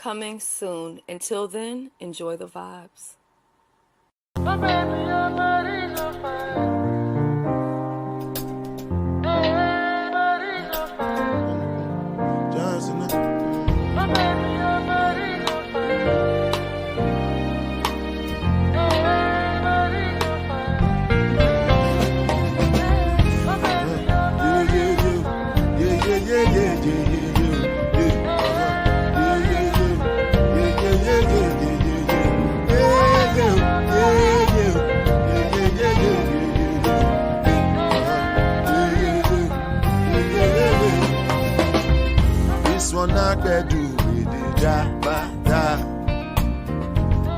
coming soon. Until then, enjoy the vibes. My baby, your body's on fire. Hey, body's on fire. Johnson. My baby, your body's on fire. Hey, body's on fire. My baby, your body's on fire. This one I better do with the jabata.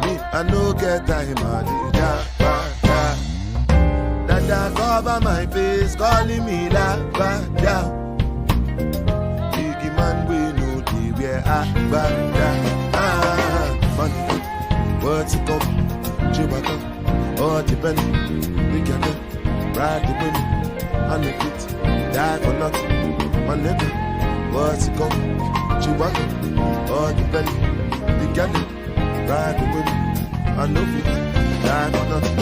Me, I no get time on the jabata. Dada cover my face, calling me la bada. Biggie man, we know the way I bada. Money, what's it come? Chewbacca, oh the penny, we can ride the penny, and the it, die for nothing, my nigga. What's it come? Chewbacca, oh the penny, we can ride the penny, and no fit, die for nothing.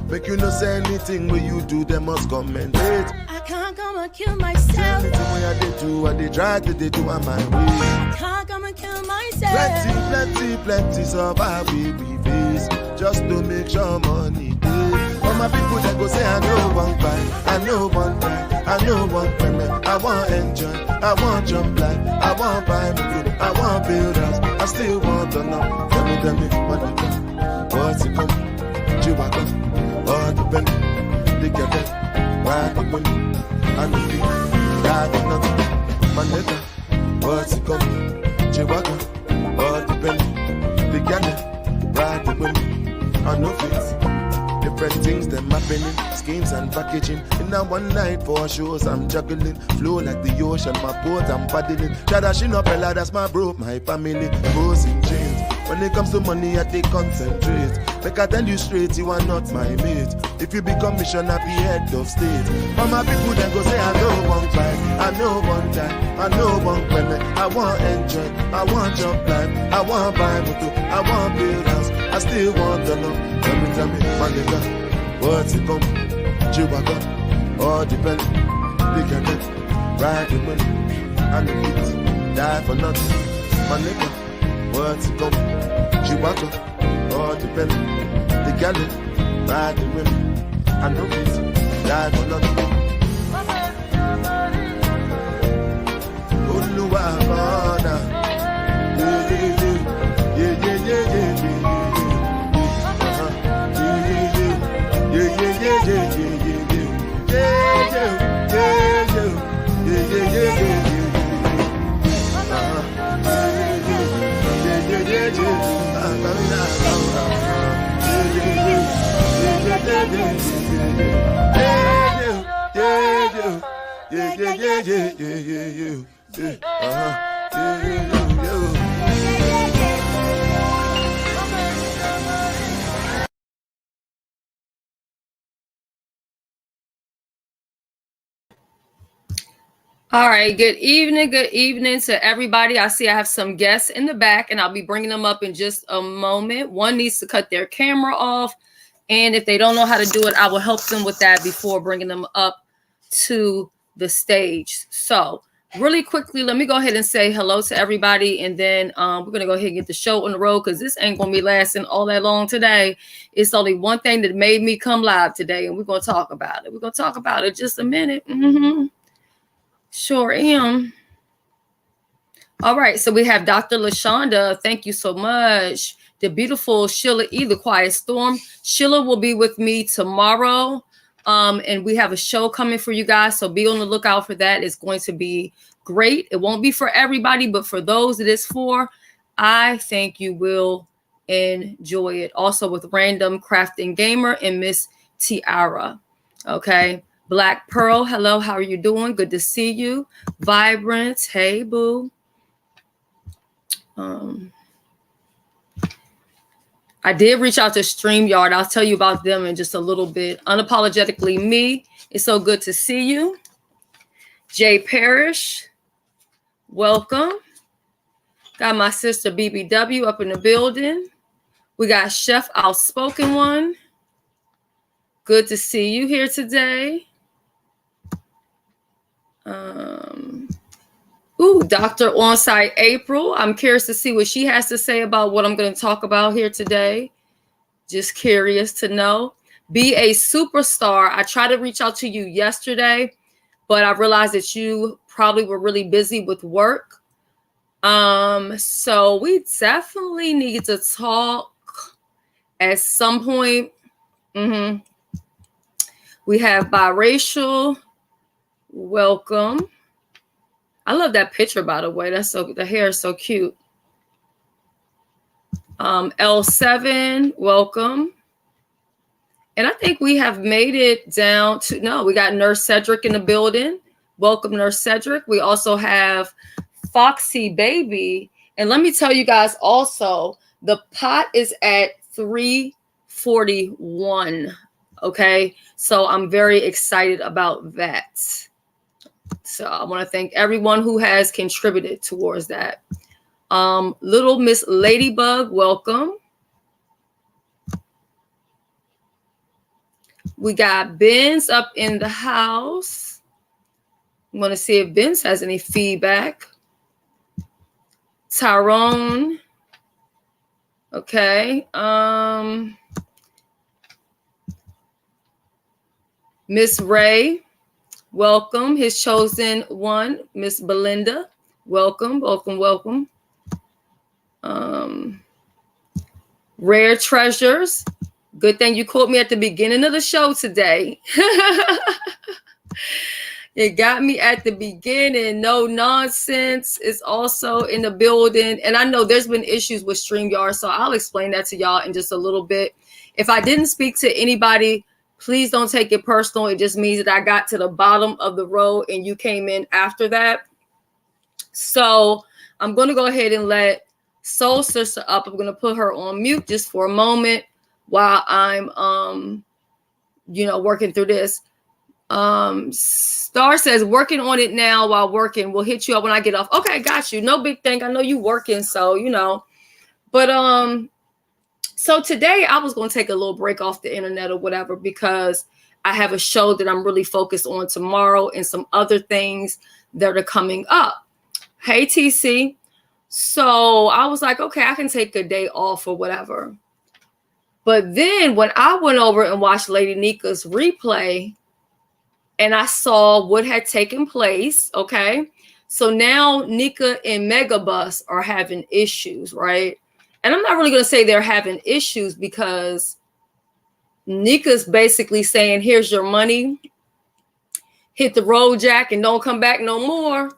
Make you not say anything when you do, they must commentate. I can't come and kill myself. Anything when I did do, what they try to they do on my way. I can't come and kill myself. Plenty survive we face just to make sure money day. All my people that go say I know one buy, I know one buy, I know one payment. I want enjoy, I want jump like, I want buy me good, I want build house, I still want to know. Tell me, what it come, what's it come, Chewbacca, all the penny, they get it, ride the money, and the feet, die for nothing, my nigga, what's it come, Chewbacca, all the penny, they get it, ride the money, and no feet. Different things them happening, schemes and packaging. In a one night for shows I'm juggling, flow like the ocean, my boat I'm paddling. Tradition up Ella, that's my bro, my family goes in chains. When it comes to money, I take concentrate. Like I tell you straight, you are not my mate. If you become mission, I be head of state. All my people then go say I know one fight, I know one time, I know one payment. I want enjoy, I want jump life, I want buy motor, I want build house, I still want to know. Tell me, my nigga, what's it come? Chewbacca, all the belly, big and dead, ride the money, and the beat, die for nothing. My nigga, what's it come? Chewbacca, all the belly, big and dead, ride the money, and the beat, die for nothing. Oluwa Bana, yeah. All right, good evening to everybody. I see I have some guests in the back, and I'll be bringing them up in just a moment. One needs to cut their camera off, and if they don't know how to do it, I will help them with that before bringing them up to the stage. So really quickly, let me go ahead and say hello to everybody, and then we're going to go ahead and get the show on the road because this ain't going to be lasting all that long today. It's only one thing that made me come live today, and we're going to talk about it. We're going to talk about it just a minute. Sure am. All right, so we have Dr. LaShonda. Thank you so much. The beautiful Sheila E., The Quiet Storm. Sheila will be with me tomorrow, and we have a show coming for you guys, so be on the lookout for that. It's going to be great. It won't be for everybody, but for those it is for, I think you will enjoy it. Also with Random Crafting Gamer and Miss Tiara. Okay. Black Pearl, hello, how are you doing? Good to see you. Vibrance, hey, boo. I did reach out to StreamYard. I'll tell you about them in just a little bit. Unapologetically Me, it's so good to see you. Jay Parrish, welcome. Got my sister BBW up in the building. We got Chef Outspoken One. Good to see you here today. Dr. Onsite April. I'm curious to see what she has to say about what I'm going to talk about here today. Just curious to know. Be a superstar. I tried to reach out to you yesterday, but I realized that you probably were really busy with work. So we definitely need to talk at some point. We have biracial. Welcome. I love that picture, by the way. The hair is so cute. L7, welcome. And I think we have made it down to, no, we got Nurse Cedric in the building. Welcome, Nurse Cedric. We also have Foxy Baby. And let me tell you guys also, the pot is at 341. Okay. So I'm very excited about that. So I want to thank everyone who has contributed towards that. Little Miss Ladybug, welcome. We got Benz up in the house. I'm going to see if Benz has any feedback. Tyrone. Okay. Miss Ray, welcome. His chosen one, Miss Belinda, welcome, welcome, welcome. Rare Treasures. Good thing you caught me at the beginning of the show today. You got me at the beginning. No Nonsense is also in the building. And I know there's been issues with StreamYard, so I'll explain that to y'all in just a little bit. If I didn't speak to anybody, please don't take it personal. It just means that I got to the bottom of the road and you came in after that. So I'm going to go ahead and let Soul Sister up. I'm going to put her on mute just for a moment while I'm, working through this. Star says, working on it now while working. We'll hit you up when I get off. Okay, got you. No big thing. I know you working, so, But, so today I was going to take a little break off the internet or whatever because I have a show that I'm really focused on tomorrow and some other things that are coming up. Hey, TC. So I was like, okay, I can take a day off or whatever. But then when I went over and watched Lady Nika's replay and I saw what had taken place, okay? So now Nika and Megabus are having issues, right? And I'm not really going to say they're having issues because Nika's basically saying, here's your money. Hit the road, Jack, and don't come back no more.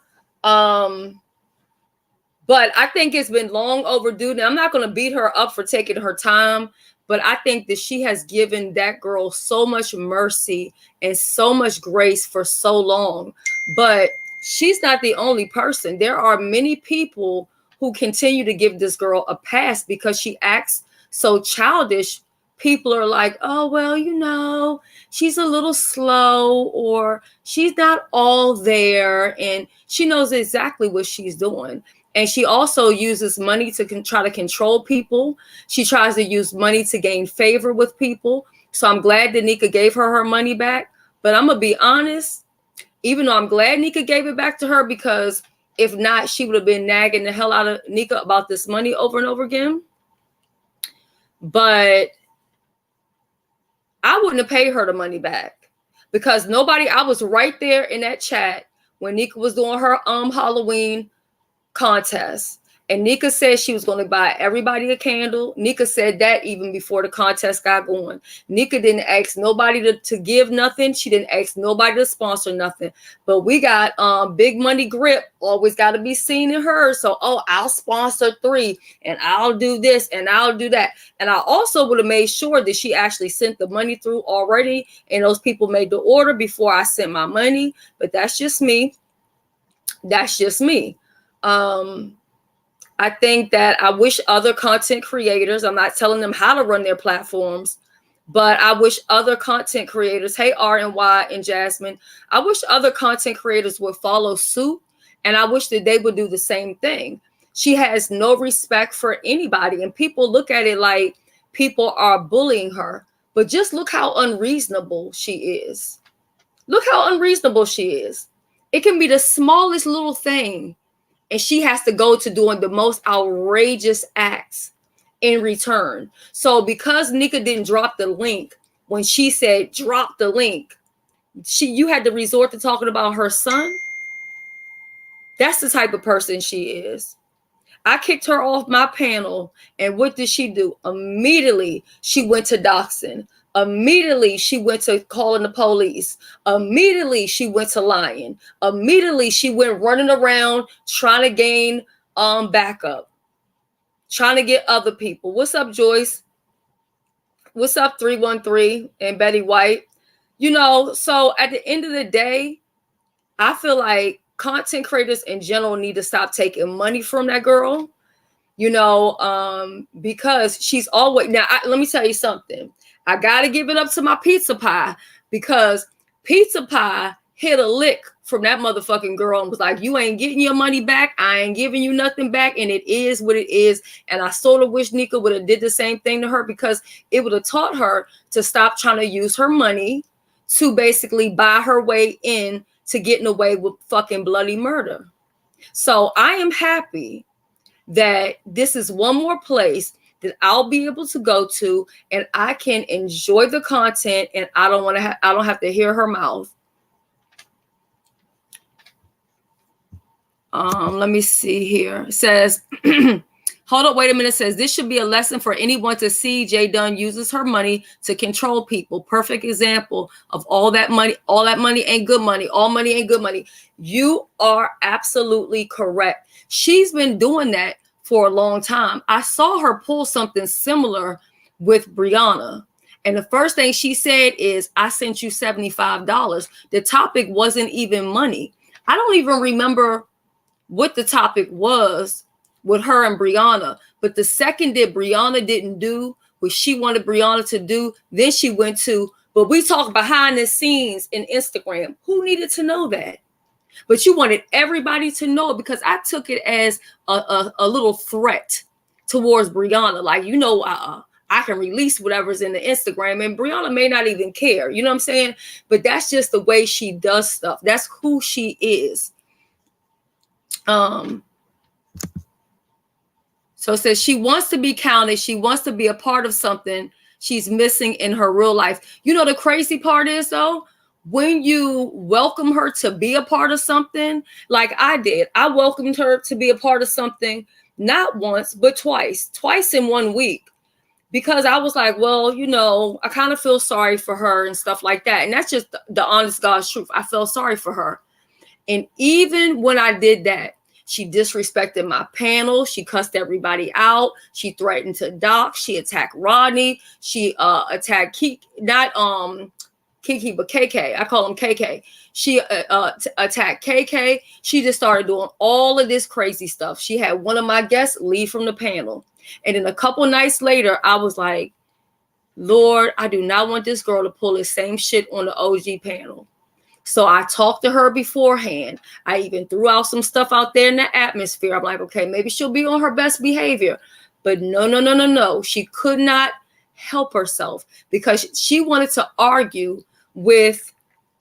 But I think it's been long overdue. Now, I'm not going to beat her up for taking her time, but I think that she has given that girl so much mercy and so much grace for so long. But she's not the only person. There are many people who continue to give this girl a pass because she acts so childish. People are like, oh, well, she's a little slow or she's not all there. And she knows exactly what she's doing. And she also uses money to try to control people. She tries to use money to gain favor with people. So I'm glad that Nika gave her money back. But I'm going to be honest, even though I'm glad Nika gave it back to her, because if not, she would have been nagging the hell out of Nika about this money over and over again. But I wouldn't have paid her the money back because I was right there in that chat when Nika was doing her Halloween contest. And Nika said she was going to buy everybody a candle. Nika said that even before the contest got going. Nika didn't ask nobody to give nothing. She didn't ask nobody to sponsor nothing. But we got Big Money Grip. Always got to be seen and heard. So, I'll sponsor 3 and I'll do this and I'll do that. And I also would have made sure that she actually sent the money through already. And those people made the order before I sent my money. But that's just me. That's just me. I think that I wish other content creators, I'm not telling them how to run their platforms, but I wish other content creators, hey, R&Y and Jasmine, I wish other content creators would follow suit. And I wish that they would do the same thing. She has no respect for anybody. And people look at it like people are bullying her. But just look how unreasonable she is. Look how unreasonable she is. It can be the smallest little thing, and she has to go to doing the most outrageous acts in return. So because Nika didn't drop the link when she said drop the link, you had to resort to talking about her son. That's the type of person she is. I kicked her off my panel, and what did she do? Immediately, she went to doxing. Immediately, she went to calling the police. Immediately, she went to lying. Immediately, she went running around trying to gain backup, trying to get other people. What's up, Joyce? What's up, 313 and Betty White? You know, so at the end of the day, I feel like content creators in general need to stop taking money from that girl, you know, because she's always, now, let me tell you something. I got to give it up to my pizza pie, because pizza pie hit a lick from that motherfucking girl and was like, you ain't getting your money back. I ain't giving you nothing back. And it is what it is. And I sort of wish Nika would have did the same thing to her, because it would have taught her to stop trying to use her money to basically buy her way in to getting away with fucking bloody murder. So I am happy that this is one more place that I'll be able to go to, and I can enjoy the content, and I don't have to hear her mouth. Let me see here. It says, hold up, wait a minute. It says, this should be a lesson for anyone to see JDunn uses her money to control people. Perfect example of all that money ain't good money. All money ain't good money. You are absolutely correct. She's been doing that for a long time. I saw her pull something similar with Brianna. And the first thing she said is, I sent you $75. The topic wasn't even money. I don't even remember what the topic was with her and Brianna. But the second that Brianna didn't do what she wanted Brianna to do, then she went to, but we talk behind the scenes in Instagram. Who needed to know that? But you wanted everybody to know it, because I took it as a little threat towards Brianna. Like, you know, I can release whatever's in the Instagram, and Brianna may not even care. You know what I'm saying? But that's just the way she does stuff. That's who she is. So it says she wants to be counted. She wants to be a part of something she's missing in her real life. You know, the crazy part is, though, when you welcome her to be a part of something, like I did, I welcomed her to be a part of something, not once, but twice in 1 week, because I was like, well, you know, I kind of feel sorry for her and stuff like that. And that's just the honest God's truth. I felt sorry for her. And even when I did that, she disrespected my panel. She cussed everybody out. She threatened to dox. She attacked Rodney. She attacked Kiki, but KK. I call him KK. She attacked KK. She just started doing all of this crazy stuff. She had one of my guests leave from the panel. And then a couple nights later, I was like, Lord, I do not want this girl to pull the same shit on the OG panel. So I talked to her beforehand. I even threw out some stuff out there in the atmosphere. I'm like, okay, maybe she'll be on her best behavior. But no. She could not help herself, because she wanted to argue with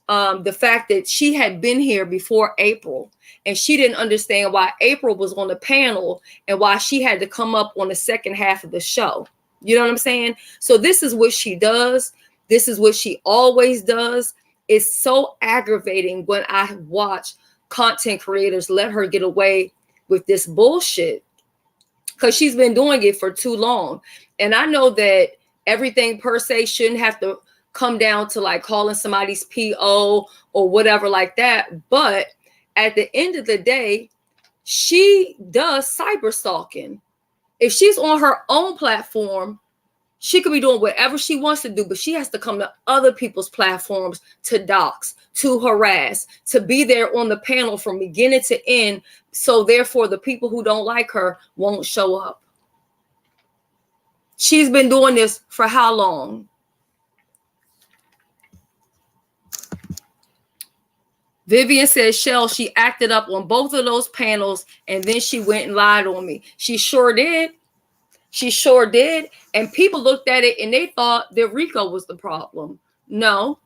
the fact that she had been here before April, and she didn't understand why April was on the panel and why she had to come up on the second half of the show. You know what I'm saying? So this is what she does. This is what she always does. It's so aggravating when I watch content creators let her get away with this bullshit, because she's been doing it for too long. And I know that everything per se shouldn't have to come down to like calling somebody's PO or whatever like that. But at the end of the day, she does cyber stalking. If she's on her own platform, she could be doing whatever she wants to do, but she has to come to other people's platforms to dox, to harass, to be there on the panel from beginning to end. So therefore, the people who don't like her won't show up. She's been doing this for how long? Vivian says, Shell, she acted up on both of those panels and then she went and lied on me. She sure did. She sure did. And people looked at it and they thought that Rico was the problem. No.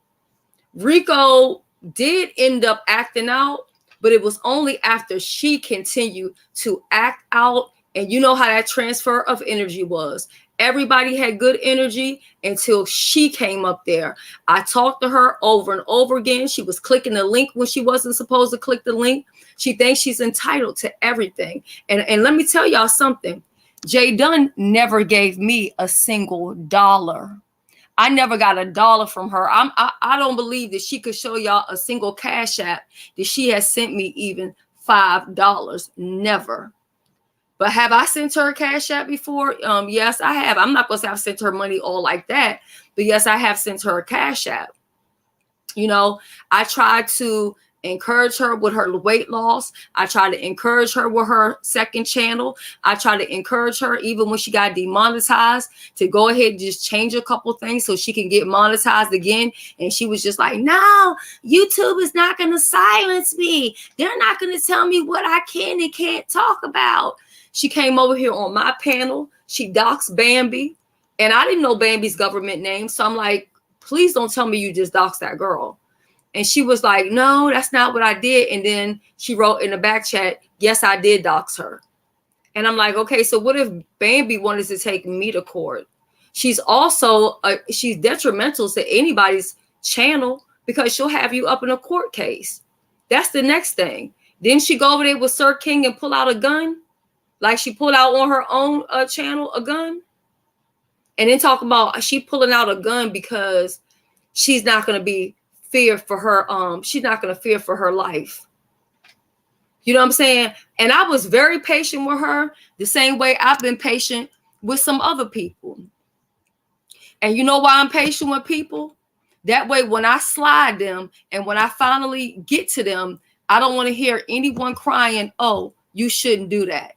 Rico did end up acting out, but it was only after she continued to act out. And you know how that transfer of energy was. Everybody had good energy until she came up there. I talked to her over and over again. She was clicking the link when she wasn't supposed to click the link. She thinks she's entitled to everything. And let me tell y'all something. JDunn never gave me a single dollar. I never got $1 from her. I don't believe that she could show y'all a single Cash App that she has sent me even $5. Never. But have I sent her a Cash App before? Yes, I have. I'm not going to say I've sent her money all like that. But yes, I have sent her a Cash App. You know, I tried to encourage her with her weight loss. I try to encourage her with her second channel. I try to encourage her even when she got demonetized to go ahead and just change a couple things so she can get monetized again. And she was just like, no, YouTube is not going to silence me. They're not going to tell me what I can and can't talk about. She came over here on my panel. She doxed Bambi. And I didn't know Bambi's government name. So I'm like, please don't tell me you just doxed that girl. And she was like, no, that's not what I did. And then she wrote in the back chat, yes, I did dox her. And I'm like, okay, so what if Bambi wanted to take me to court? She's also, she's detrimental to anybody's channel because she'll have you up in a court case. That's the next thing. Didn't she go over there with Sir King and pull out a gun? Like she pulled out on her own channel a gun? And then talk about she pulling out a gun because she's not going to be fear for her. She's not going to fear for her life. You know what I'm saying? And I was very patient with her the same way I've been patient with some other people. And you know why I'm patient with people? That way, when I slide them and when I finally get to them, I don't want to hear anyone crying, oh, you shouldn't do that.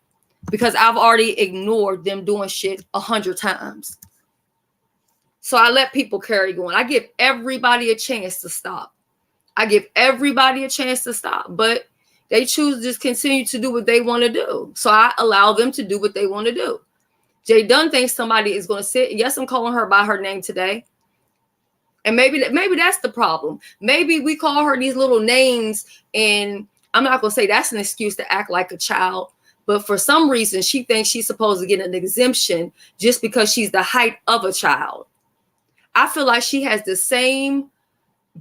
Because I've already ignored them doing shit 100 times. So I let people carry on. I give everybody a chance to stop. I give everybody a chance to stop. But they choose to just continue to do what they want to do. So I allow them to do what they want to do. JDunn thinks somebody is going to sit. Yes, I'm calling her by her name today. And maybe that's the problem. Maybe we call her these little names. And I'm not going to say that's an excuse to act like a child. But for some reason, she thinks she's supposed to get an exemption just because she's the height of a child. I feel like she has the same,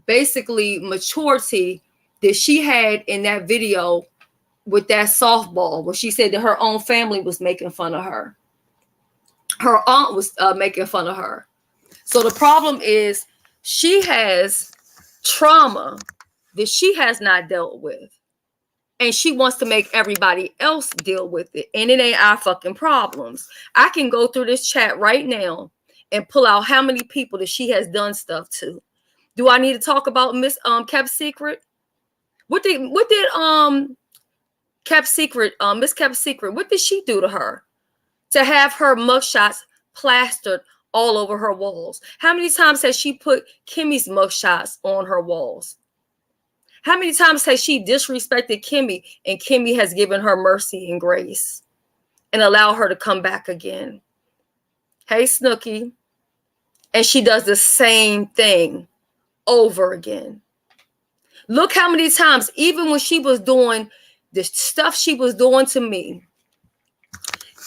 basically, maturity that she had in that video with that softball where she said that her own family was making fun of her. Her aunt was making fun of her. So the problem is she has trauma that she has not dealt with. And she wants to make everybody else deal with it. And it ain't our fucking problems. I can go through this chat right now and pull out how many people that she has done stuff to. Do I need to talk about Miss Kept Secret? What did Kept Secret, Miss Kept Secret, what did she do to her? To have her mugshots plastered all over her walls. How many times has she put Kimmy's mugshots on her walls? How many times has she disrespected Kimmy and Kimmy has given her mercy and grace and allowed her to come back again? Hey, Snooki. And she does the same thing over again. Look how many times, even when she was doing the stuff she was doing to me,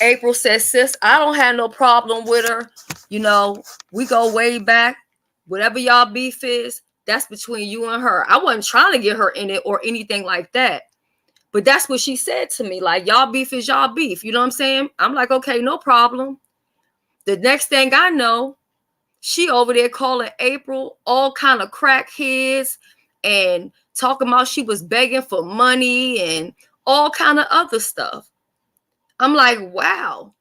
April says, sis, I don't have no problem with her. You know, we go way back. Whatever y'all beef is, that's between you and her. I wasn't trying to get her in it or anything like that. But that's what she said to me. Like, y'all beef is y'all beef. You know what I'm saying? I'm like, okay, no problem. The next thing I know, she over there calling April all kind of crackheads and talking about she was begging for money and all kind of other stuff. I'm like, wow.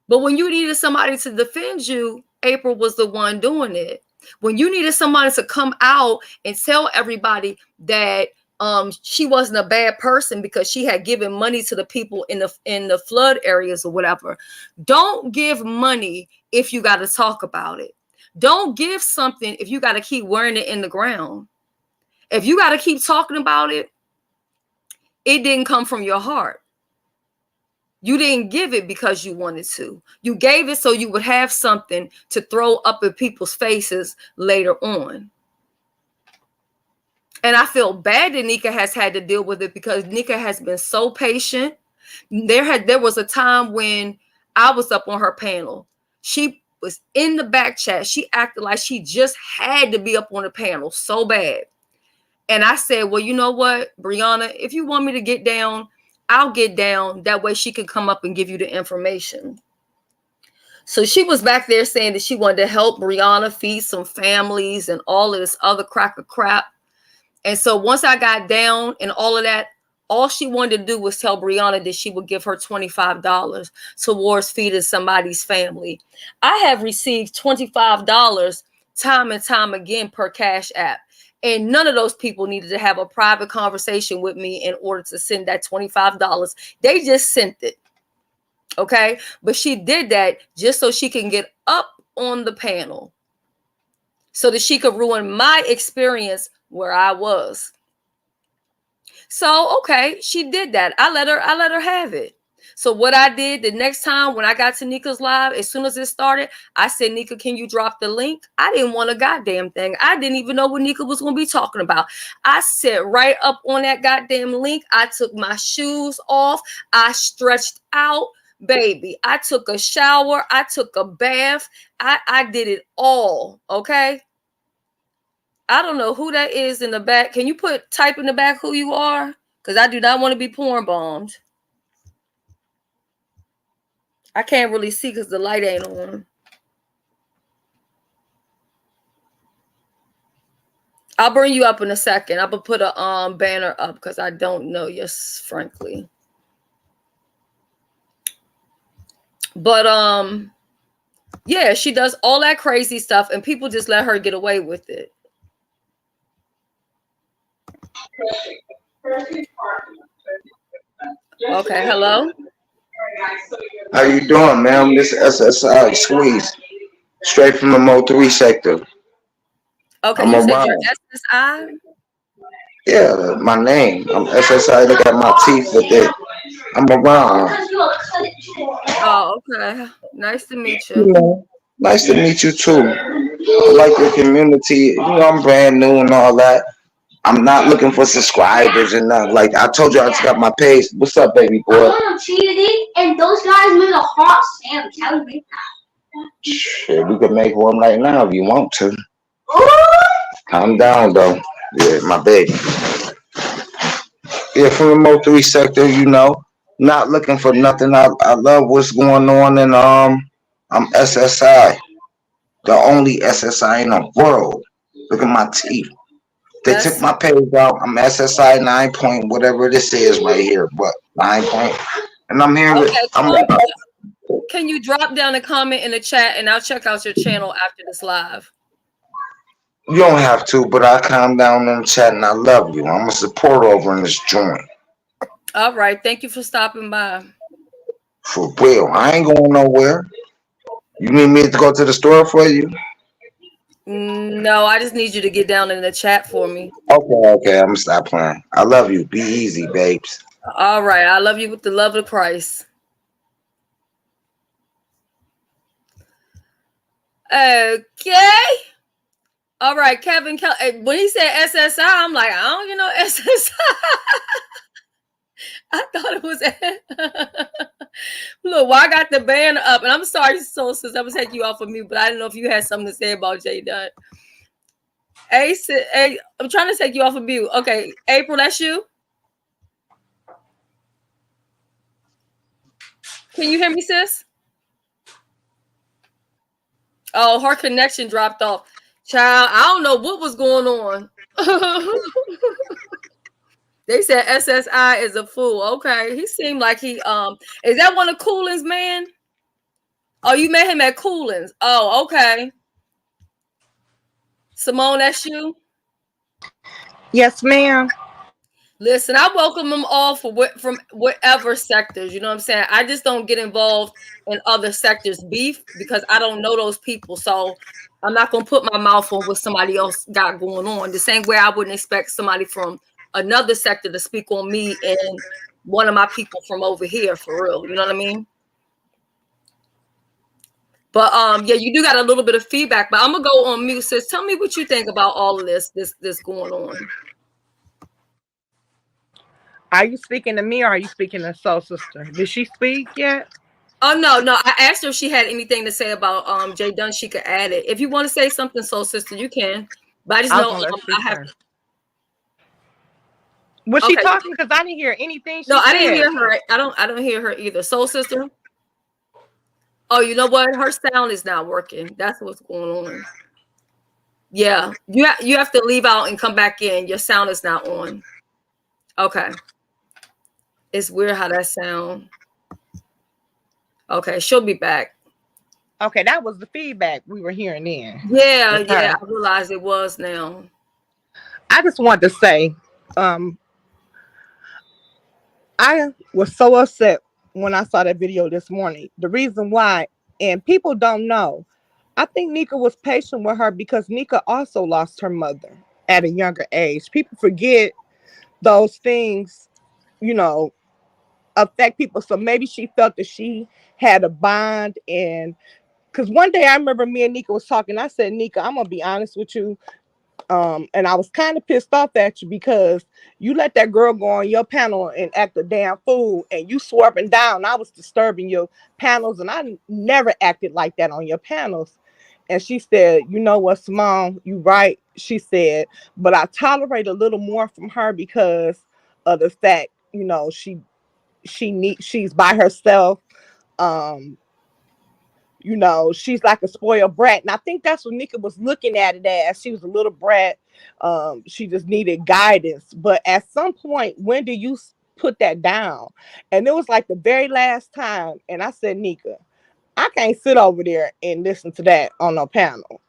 But when you needed somebody to defend you, April was the one doing it. When you needed somebody to come out and tell everybody that she wasn't a bad person because she had given money to the people in the flood areas or whatever. Don't give money if you got to talk about it. Don't give something if you got to keep wearing it in the ground. If you got to keep talking about it, it didn't come from your heart. You didn't give it because you wanted to. You gave it so you would have something to throw up in people's faces later on. And I feel bad that Nika has had to deal with it because Nika has been so patient. There was a time when I was up on her panel. She was in the back chat. She acted like she just had to be up on the panel so bad. And I said, well, you know what, Brianna, if you want me to get down, I'll get down. That way she can come up and give you the information. So she was back there saying that she wanted to help Brianna feed some families and all of this other crack of crap. And so once I got down and all of that, all she wanted to do was tell Brianna that she would give her $25 towards feeding somebody's family. I have received $25 time and time again per Cash App. And none of those people needed to have a private conversation with me in order to send that $25. They just sent it. Okay. But she did that just so she can get up on the panel so that she could ruin my experience where I was. So, okay, she did that. I let her have it. So what I did the next time when I got to Nika's live, as soon as it started, I said, Nika, can you drop the link? I didn't want a goddamn thing. I didn't even know what Nika was going to be talking about. I sat right up on that goddamn link. I took my shoes off. I stretched out, baby. I took a shower. I took a bath. I did it all, okay? I don't know who that is in the back. Can you type in the back who you are? Because I do not want to be porn bombed. I can't really see because the light ain't on. I'll bring you up in a second. I will put a banner up because I don't know, yes, frankly. But yeah, she does all that crazy stuff and people just let her get away with it. Okay, hello. How you doing, ma'am? This SSI Squeeze, straight from the Mo3 sector. Okay, I'm you said around. you're SSI? Yeah, my name. I'm SSI. Look at my teeth with it. I'm around. Oh, okay. Nice to meet You you. know, nice to meet you too. I like your community. You know, I'm brand new and all that. I'm not looking for subscribers and nothing. Like I told you, I just got my page. What's up, baby boy? I went on cheating, and those guys made a hot sandwich. How do we make that? Shit, we could make one right now if you want to. Calm down, though. Yeah, my baby. Yeah, from the Mo3 sector, you know, not looking for nothing. I love what's going on, and I'm SSI, the only SSI in the world. Look at my teeth. They took my page out. I'm SSI 9 point, whatever this is right here, but 9 point. And I'm here. Okay, can you drop down a comment in the chat and I'll check out your channel after this live? You don't have to, but I calm down in the chat and I love you. I'm a supporter over in this joint. All right. Thank you for stopping by. For real. I ain't going nowhere. You need me to go to the store for you? No, I just need you to get down in the chat for me. Okay, I'm gonna stop playing. I love you. Be easy, babes. All right, I love you with the love of Christ. Okay. All right, Kevin. When he said SSI, I'm like, I don't even know SSI. I thought it was. Look, well, I got the banner up, and I'm sorry, so since I was taking you off of mute, but I didn't know if you had something to say about JDunn. Hey, I'm trying to take you off of mute. Okay, April, that's you. Can you hear me, sis? Oh, her connection dropped off. Child, I don't know what was going on. They said SSI is a fool. Okay, he seemed like he is that one of Coolin's man? Oh, you met him at Coolin's. Oh, okay. Simone, that's you? Yes, ma'am. Listen, I welcome them all from whatever sectors. You know what I'm saying? I just don't get involved in other sectors' beef because I don't know those people. So I'm not gonna put my mouth on what somebody else got going on. The same way I wouldn't expect somebody from another sector to speak on me and one of my people from over here, for real. You know what I mean? But yeah, you do got a little bit of feedback. But I'm gonna go on mute. Sis, tell me what you think about all of this going on. Are you speaking to me or are you speaking to Soul Sister? Did she speak yet? Oh no. I asked her if she had anything to say about JDunn. She could add it. If you want to say something, Soul Sister, you can. But I just I was know gonna let I have. her. Was she Okay. talking? Because I didn't hear anything she No, I said. didn't hear her. I don't hear her either. Soul Sister. Oh, you know what? Her sound is not working. That's what's going on. Yeah, you have to leave out and come back in. Your sound is not on. Okay. It's weird how that sound. Okay, she'll be back. Okay, that was the feedback we were hearing then. Yeah, I realized it was now. I just wanted to say, I was so upset when I saw that video this morning. The reason why, and people don't know, I think Nika was patient with her because Nika also lost her mother at a younger age. People forget those things, affect people. So maybe she felt that she had a bond. And because one day I remember me and Nika was talking, I said, Nika, I'm going to be honest with you. And I was kind of pissed off at you because you let that girl go on your panel and act a damn fool and you swore up and down. I was disturbing your panels and I never acted like that on your panels. And she said, you know what, Simone, you right. She said, but I tolerate a little more from her because of the fact, she's by herself. She's like a spoiled brat. And I think that's what Nika was looking at it as. She was a little brat. She just needed guidance. But at some point, when do you put that down? And it was like the very last time. And I said, Nika, I can't sit over there and listen to that on a panel.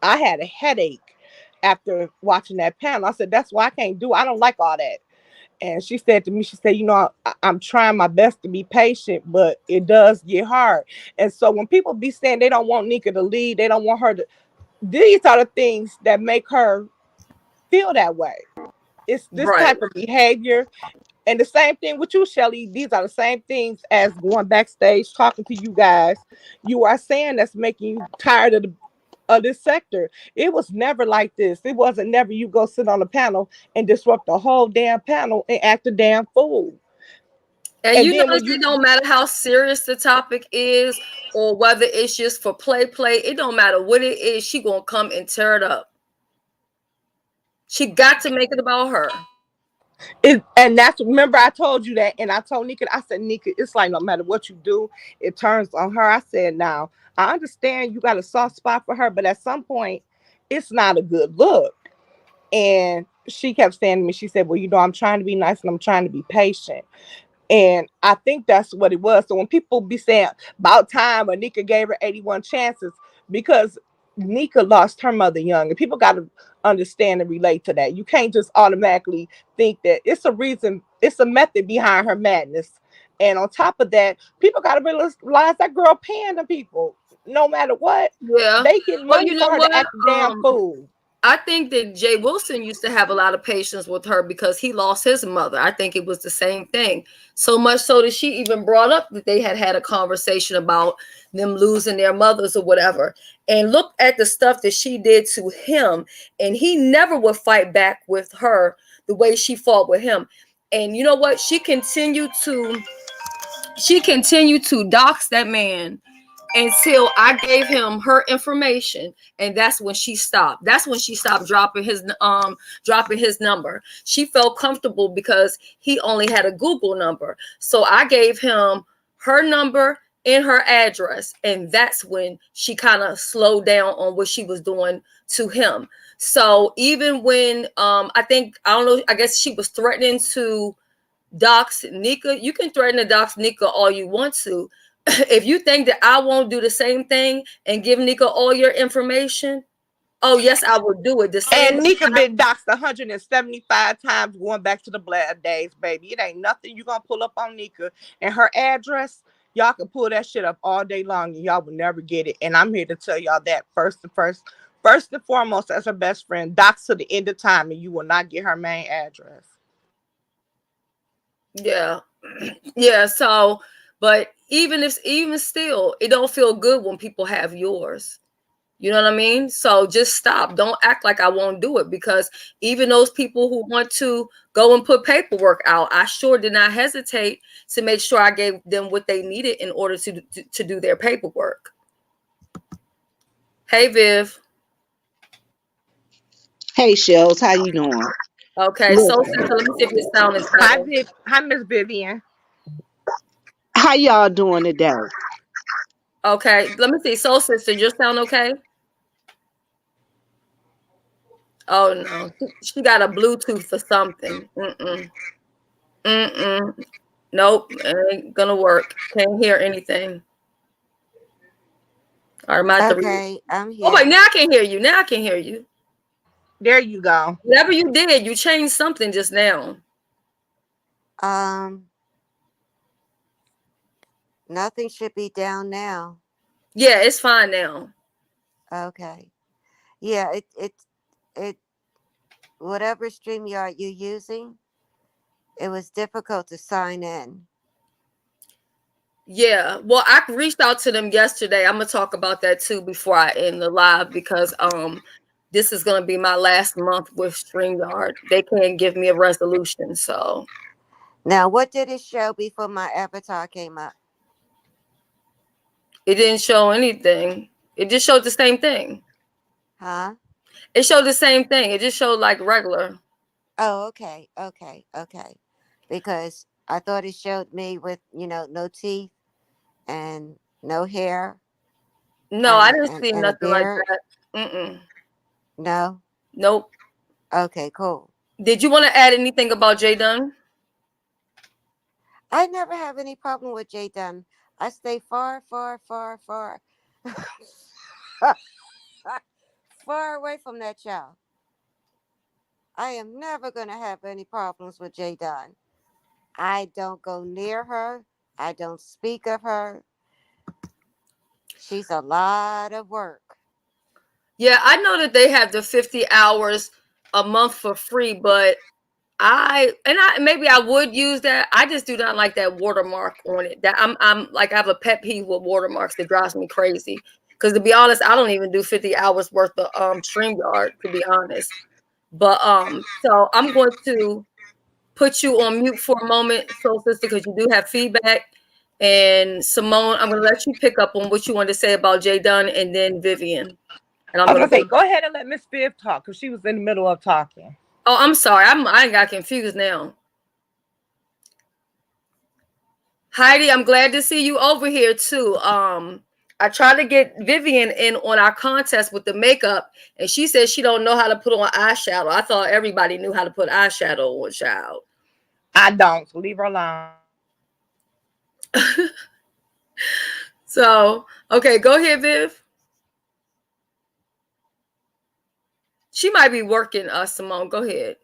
I had a headache after watching that panel. I said, that's why I can't do it. I don't like all that. And she said to me, she said, I'm trying my best to be patient, but it does get hard. And so when people be saying they don't want Nika to lead, they don't want her to, these are the things that make her feel that way. It's this type of behavior. And the same thing with you, Shelly. These are the same things as going backstage, talking to you guys. You are saying that's making you tired of this sector. It was never like this. It wasn't never you go sit on a panel and disrupt the whole damn panel and act a damn fool. And you notice it don't matter how serious the topic is or whether it's just for play. It don't matter what it is. She gonna come and tear it up. She got to make it about her. And that's, remember I told you that, and I told Nika, I said, Nika, it's like no matter what you do, it turns on her. I said, now, I understand you got a soft spot for her, but at some point, it's not a good look. And she kept saying to me, she said, well, I'm trying to be nice and I'm trying to be patient. And I think that's what it was. So when people be saying about time or Nika gave her 81 chances, because Nika lost her mother young, and people got to understand and relate to that. You can't just automatically think that it's a reason, it's a method behind her madness. And on top of that, people got to realize that girl paying the people no matter what. Yeah, they get money for her to act a damn fool. I think that Jay Wilson used to have a lot of patience with her because he lost his mother. I think it was the same thing. So much so that she even brought up that they had a conversation about them losing their mothers or whatever. And look at the stuff that she did to him. And he never would fight back with her the way she fought with him. And you know what? She continued to dox that man until I gave him her information, and that's when she stopped. That's when she stopped dropping his number. She felt comfortable because he only had a Google number. So I gave him her number and her address, and that's when she kind of slowed down on what she was doing to him. So even when I guess she was threatening to dox Nika. You can threaten to dox Nika all you want to. If you think that I won't do the same thing and give Nika all your information, oh yes, I will do it. The same. And Nika been doxed 175 times going back to the Blair days, baby. It ain't nothing you gonna pull up on Nika. And her address, Y'all can pull that shit up all day long and y'all will never get it. And I'm here to tell y'all that first and foremost, as her best friend, docs to the end of time, and you will not get her main address. Yeah. Yeah. So, but even still, it don't feel good when people have yours. You know what I mean? So just stop. Don't act like I won't do it, because even those people who want to go and put paperwork out, I sure did not hesitate to make sure I gave them what they needed in order to do their paperwork. Hey, Viv. Hey, Shells, how you doing? Okay, so Listen, sister, let me see if your sound is Hi, better. Hi, Miss Vivian. how y'all doing today? Okay, let me see. So sister, your sound okay? Oh no, she got a Bluetooth or something. Mm-mm. Nope, ain't gonna work. Can't hear anything. I might have to Okay, I'm Oh wait, here. now I can hear you. Now I can hear you. There you go. Whatever you did, you changed something just now. Um, Nothing should be down now. Yeah, it's fine now. Okay. Yeah, it whatever StreamYard you're using, it was difficult to sign in. Yeah. Well, I reached out to them yesterday. I'm gonna talk about that too before I end the live, because this is gonna be my last month with StreamYard. They can't give me a resolution, so Now, what did it show before my avatar came up? it didn't show anything. It just showed the same thing. Huh? It showed the same thing. It just showed like regular. Oh, okay. Because I thought it showed me with, no teeth and no hair No, I and didn't and, see and a nothing like beard. that. Mm-mm. No? Nope. Okay, cool. Did you want to add anything about JDunn? I never have any problem with JDunn. I stay far, far, far, far, far away from that child. I am never going to have any problems with JDunn. I don't go near her. I don't speak of her. She's a lot of work. Yeah, I know that they have the 50 hours a month for free, but I maybe I would use that. I just do not like that watermark on it. That I'm like, I have a pet peeve with watermarks that drives me crazy. Because to be honest, I don't even do 50 hours worth of StreamYard, to be honest. But so I'm going to put you on mute for a moment, Soul Sister, because you do have feedback. And Simone, I'm gonna let you pick up on what you wanted to say about JDunn, and then Vivian. And I'm I was gonna gonna say, go. go ahead and let Miss Viv talk because she was in the middle of talking. Oh, I'm sorry. I got confused now. Heidi, I'm glad to see you over here too. I tried to get Vivian in on our contest with the makeup, and she said she don't know how to put on eyeshadow. I thought everybody knew how to put eyeshadow on, child. I don't, so leave her alone. So, okay, go ahead, Viv. She might be working, Simone. Go ahead.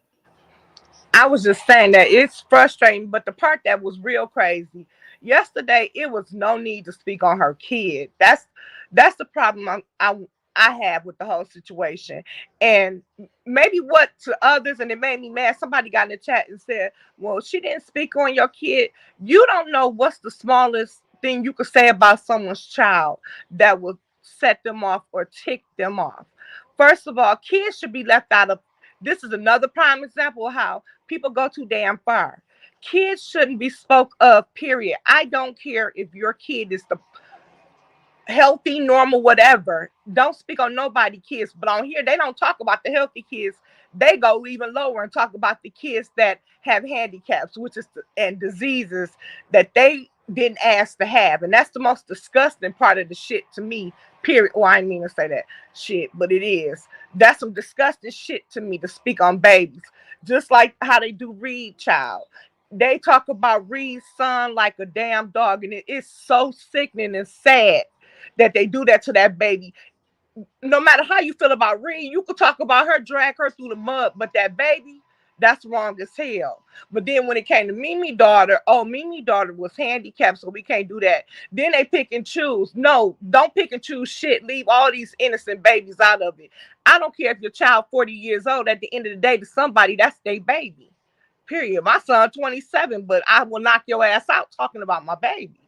I was just saying that it's frustrating, but the part that was real crazy yesterday, it was no need to speak on her kid. That's the problem I have with the whole situation. And maybe what to others, and it made me mad. Somebody got in the chat and said, "Well, she didn't speak on your kid." You don't know what's the smallest thing you could say about someone's child that will set them off or tick them off. First of all, kids should be left out of. This is another prime example of how people go too damn far. Kids shouldn't be spoke of, period. I don't care if your kid is the healthy, normal, whatever. Don't speak on nobody kids. But on here, they don't talk about the healthy kids. They go even lower and talk about the kids that have handicaps, which is and diseases that they didn't ask to have. And that's the most disgusting part of the shit to me. Period. Well, I didn't mean to say that shit, but it is. That's some disgusting shit to me to speak on babies. Just like how they do Reed Child. They talk about Reed's son like a damn dog, and it is so sickening and sad that they do that to that baby. No matter how you feel about Reed, you could talk about her, drag her through the mud, but that baby, That's wrong as hell. But then when it came to Mimi daughter, oh, Mimi daughter was handicapped, so we can't do that. Then they pick and choose. No, don't pick and choose shit. Leave all these innocent babies out of it. I don't care if your child 40 years old. At the end of the day, to somebody, that's their baby. Period. My son 27, but I will knock your ass out talking about my baby.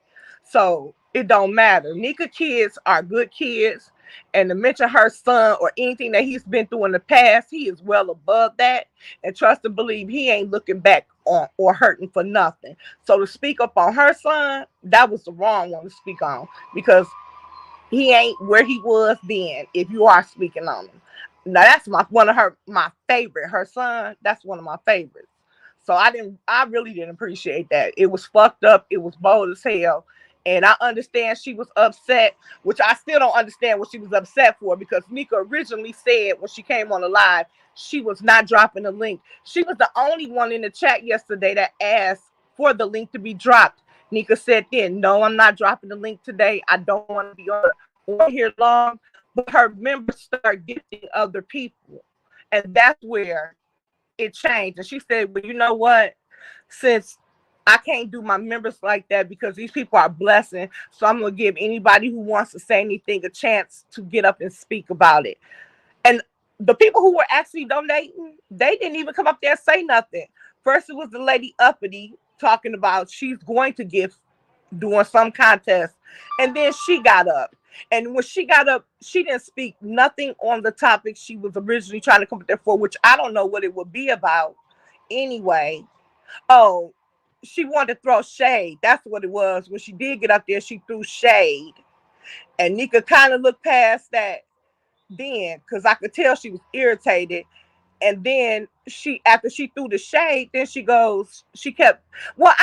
So it don't matter. Nika kids are good kids. And to mention her son or anything that he's been through in the past, he is well above that. And trust and believe he ain't looking back on or hurting for nothing. So to speak up on her son, that was the wrong one to speak on, because he ain't where he was then. If you are speaking on him, now that's my favorite. Her son, that's one of my favorites. So I really didn't appreciate that. It was fucked up. It was bold as hell. And I understand she was upset, which I still don't understand what she was upset for, because Nika originally said when she came on the live, she was not dropping the link. She was the only one in the chat yesterday that asked for the link to be dropped. Nika said then, no, I'm not dropping the link today. I don't want to be on here long. But her members start gifting other people. And that's where it changed. And she said, well, you know what? Since I can't do my members like that because these people are blessing, so I'm going to give anybody who wants to say anything a chance to get up and speak about it. And the people who were actually donating, they didn't even come up there and say nothing. First, it was the lady Uppity talking about she's going to give, doing some contest. And then she got up. And when she got up, she didn't speak nothing on the topic she was originally trying to come up there for, which I don't know what it would be about anyway. Oh, she wanted to throw shade. That's what it was. When she did get up there, she threw shade. And Nika kind of looked past that then, because I could tell she was irritated. And then after she threw the shade, then she kept, well,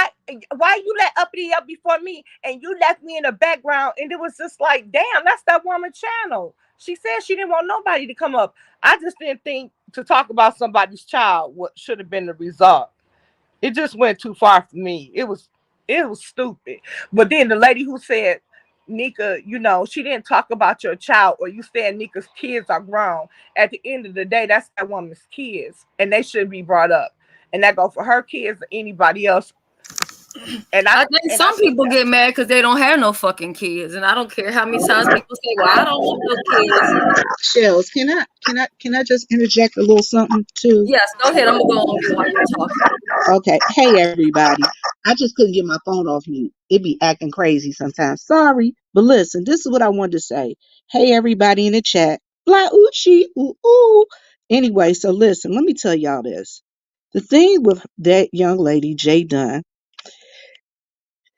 why you let Uppity up before me and you left me in the background? And it was just like, damn, that's that woman channel. She said she didn't want nobody to come up. I just didn't think to talk about somebody's child what should have been the result. It just went too far for me. It was stupid. But then the lady who said, Nika, she didn't talk about your child, or you said Nika's kids are grown. At the end of the day, that's that woman's kids, and they shouldn't be brought up. And that go for her kids or anybody else. And I think some people get mad because they don't have no fucking kids, and I don't care how many times people say, "Well, I don't want no kids." Shells, can I just interject a little something too? Yes, go ahead. I'm gonna go on mute while you're talking. Okay. Hey everybody. I just couldn't get my phone off mute. It be acting crazy sometimes. Sorry. But listen, this is what I wanted to say. Hey everybody in the chat. Blah ooh she ooh ooh. Anyway, so listen, let me tell y'all this. The thing with that young lady, JDunn,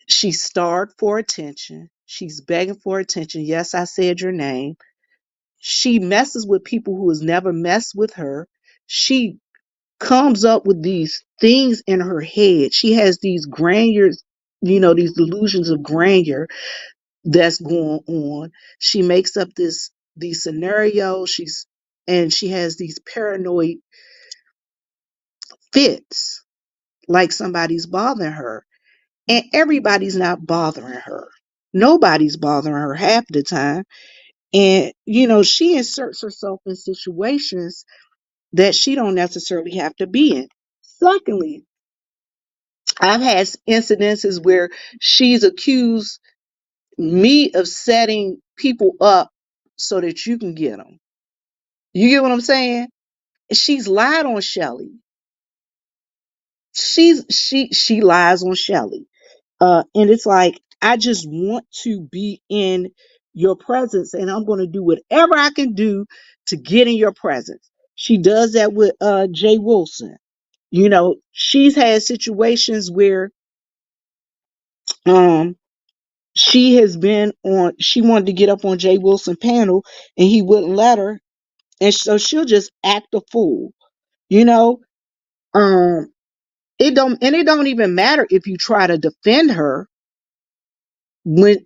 she's starved for attention. She's begging for attention. Yes, I said your name. She messes with people who has never messed with her. She comes up with these things in her head. She has these grandeurs, these delusions of grandeur that's going on. She makes up these scenarios. And she has these paranoid fits like somebody's bothering her. And everybody's not bothering her. Nobody's bothering her half the time. And, she inserts herself in situations that she don't necessarily have to be in. Secondly, I've had incidences where she's accused me of setting people up so that you can get them. You get what I'm saying? She's lied on Shelly. She lies on Shelly. And it's like, I just want to be in your presence, and I'm going to do whatever I can do to get in your presence. She does that with Jay Wilson. She's had situations where she wanted to get up on Jay Wilson panel and he wouldn't let her. And so she'll just act a fool, you know? Um, it don't even matter if you try to defend her when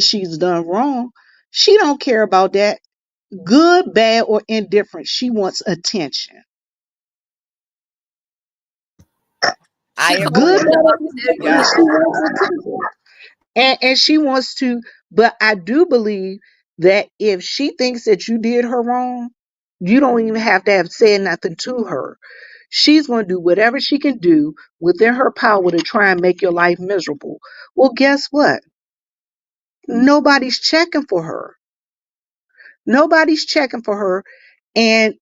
she's done wrong. She don't care about that. Good, bad, or indifferent. She wants attention. I agree. Good, bad, or indifferent. She wants attention. And she wants to, but I do believe that if she thinks that you did her wrong, you don't even have to have said nothing to her. She's going to do whatever she can do within her power to try and make your life miserable. Well, guess what? Nobody's checking for her. Nobody's checking for her. And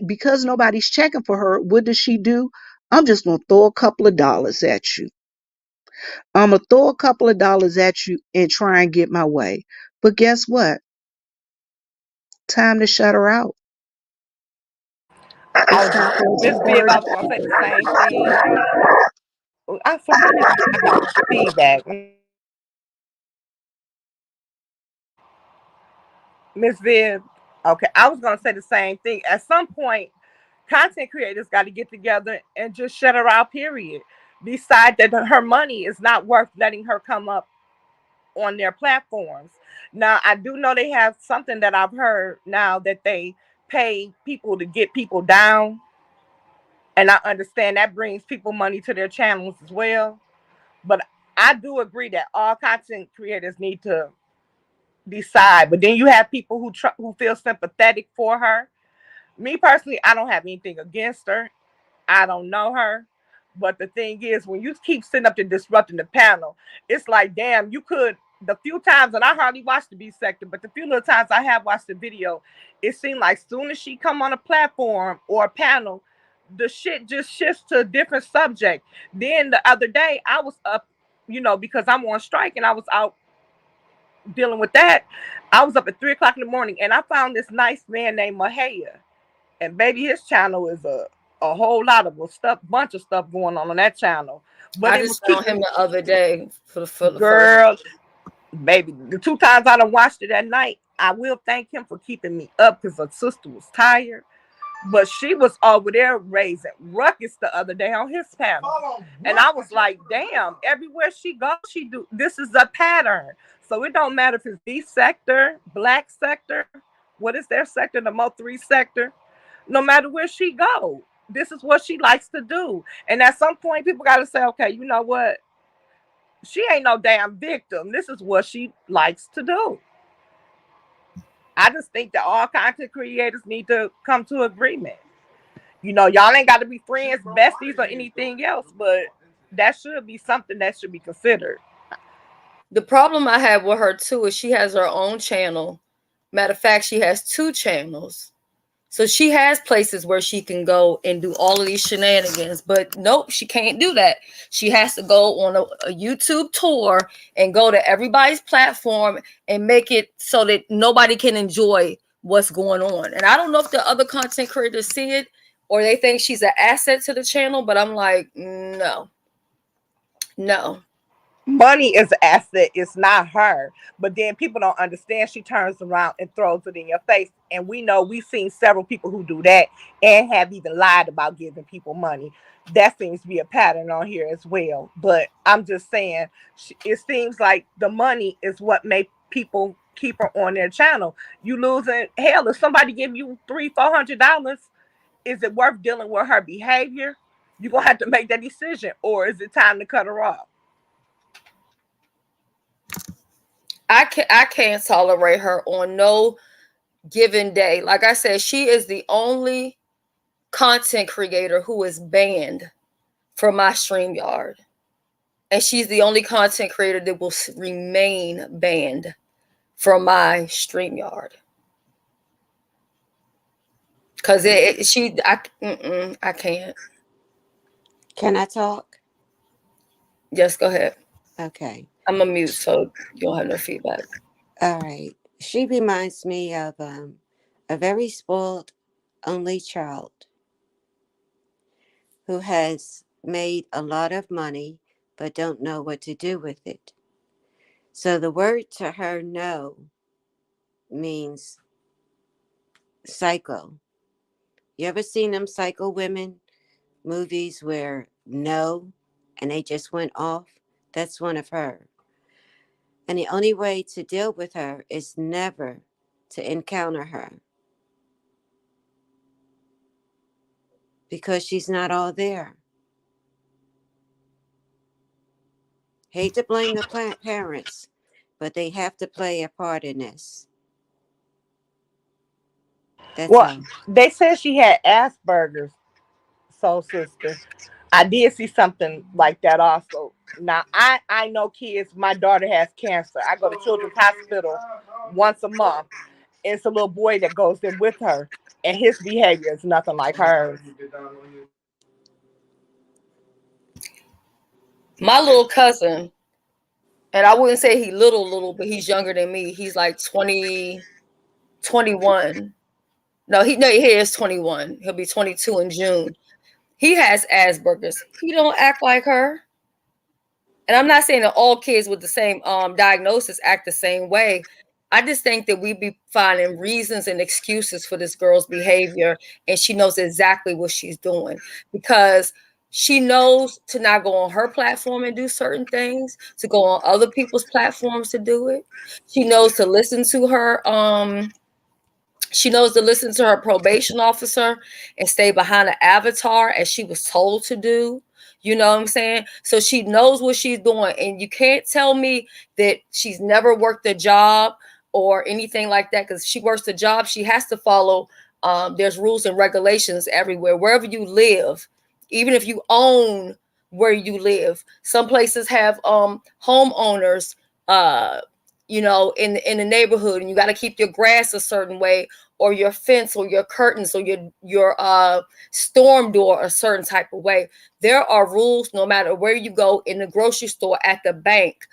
because nobody's checking for her, what does she do? I'm just going to throw a couple of dollars at you. I'm going to throw a couple of dollars at you and try and get my way. But guess what? Time to shut her out. I It's was time for Miss her Viv, to I was gonna say the same thing. For some reason I got feedback. Miss Viv. Okay, I was gonna say the same thing. At some point, content creators got to get together and just shut her out. Period. Decide that her money is not worth letting her come up on their platforms. Now, I do know they have something that I've heard now that they pay people to get people down, and I understand that brings people money to their channels as well. But I do agree that all content creators need to decide. But then you have people who feel sympathetic for her. Me personally, I don't have anything against her. I don't know her. But the thing is, when you keep sitting up and disrupting the panel, it's like, damn, you could. The few times, and I hardly watched the B sector, but the few little times I have watched the video, it seemed like soon as she come on a platform or a panel, the shit just shifts to a different subject. Then the other day, I was up, because I'm on strike and I was out dealing with that. I was up at 3 o'clock in the morning and I found this nice man named Mahaya. And baby, his channel is a whole lot of bunch of stuff going on that channel. But I it was just found him the other day for the first. girl, baby. The 2 times I done watched it at night, I will thank him for keeping me up because her sister was tired. But she was over there raising ruckus the other day on his panel. And I was like, damn, everywhere she goes, this is a pattern. So it don't matter if it's B sector, black sector, what is their sector, the Mo3 sector. No matter where she go, this is what she likes to do. And at some point, people got to say, okay, you know what? She ain't no damn victim. This is what she likes to do. I just think that all content creators need to come to agreement. Y'all ain't got to be friends, besties, or anything else, but that should be something that should be considered. The problem I have with her too is she has her own channel. Matter of fact, she has 2 channels. So she has places where she can go and do all of these shenanigans, but nope, she can't do that. She has to go on a YouTube tour and go to everybody's platform and make it so that nobody can enjoy what's going on. And I don't know if the other content creators see it or they think she's an asset to the channel, but I'm like, no. Money is an asset. It's not her. But then people don't understand. She turns around and throws it in your face. And we've seen several people who do that and have even lied about giving people money. That seems to be a pattern on here as well. But I'm just saying, it seems like the money is what make people keep her on their channel. You losing, hell, if somebody give you $300-$400, is it worth dealing with her behavior? You're going to have to make that decision. Or is it time to cut her off? I can't tolerate her on no given day. Like I said, she is the only content creator who is banned from my StreamYard. And she's the only content creator that will remain banned from my StreamYard. Because I can't. Can I talk? Yes, go ahead. Okay. I'm a mute, so you don't have no feedback. All right. She reminds me of a very spoiled only child who has made a lot of money but don't know what to do with it. So the word to her no means psycho. You ever seen them psycho women movies where no and they just went off? That's one of her. And the only way to deal with her is never to encounter her because she's not all there. Hate to blame the parents, but they have to play a part in this. That's Well, all. they said she had Asperger's. soul sister. I did see something like that also. Now I know kids. My daughter has cancer. I go to Children's Hospital once a month. It's a little boy that goes there with her, and his behavior is nothing like hers. My little cousin, and I wouldn't say he little, but he's younger than me. He's like 20, 21. No, he is 21. He'll be 22 in June. He has Asperger's. He don't act like her. And I'm not saying that all kids with the same diagnosis act the same way. I just think that we be finding reasons and excuses for this girl's behavior, and she knows exactly what she's doing because she knows to not go on her platform and do certain things, to go on other people's platforms to do it. She knows to listen to her probation officer and stay behind an avatar as she was told to do. You know what I'm saying? So she knows what she's doing. And you can't tell me that she's never worked a job or anything like that, because she works a job, she has to follow. There's rules and regulations everywhere, wherever you live, even if you own where you live. Some places have homeowners, in the neighborhood, and you got to keep your grass a certain way, or your fence, or your curtains, or your storm door a certain type of way. There are rules no matter where you go, in the grocery store, at the bank,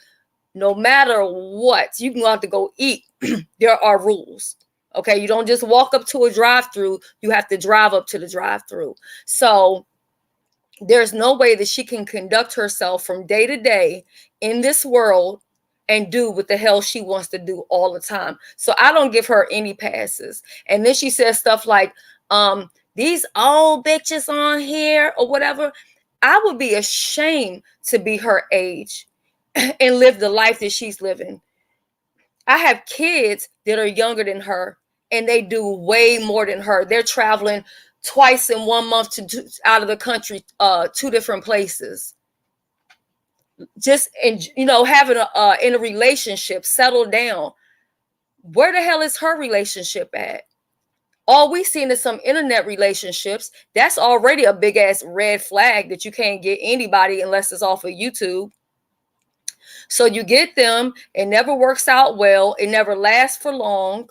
no matter what. You can go out to go eat. There are rules. Okay, you don't just walk up to a drive-through. You have to drive up to the drive-through. So there's no way that she can conduct herself from day to day in this world and do what the hell she wants to do all the time. So I don't give her any passes. And then she says stuff like, these old bitches on here or whatever. I would be ashamed to be her age and live the life that she's living. I have kids that are younger than her, and they do way more than her. They're traveling twice in 1 month out of the country, 2 different places. Just, and having in a relationship, settle down. Where the hell is her relationship at? All we seen is some internet relationships. That's already a big ass red flag that you can't get anybody unless it's off of YouTube. So you get them, it never works out well, it never lasts for long.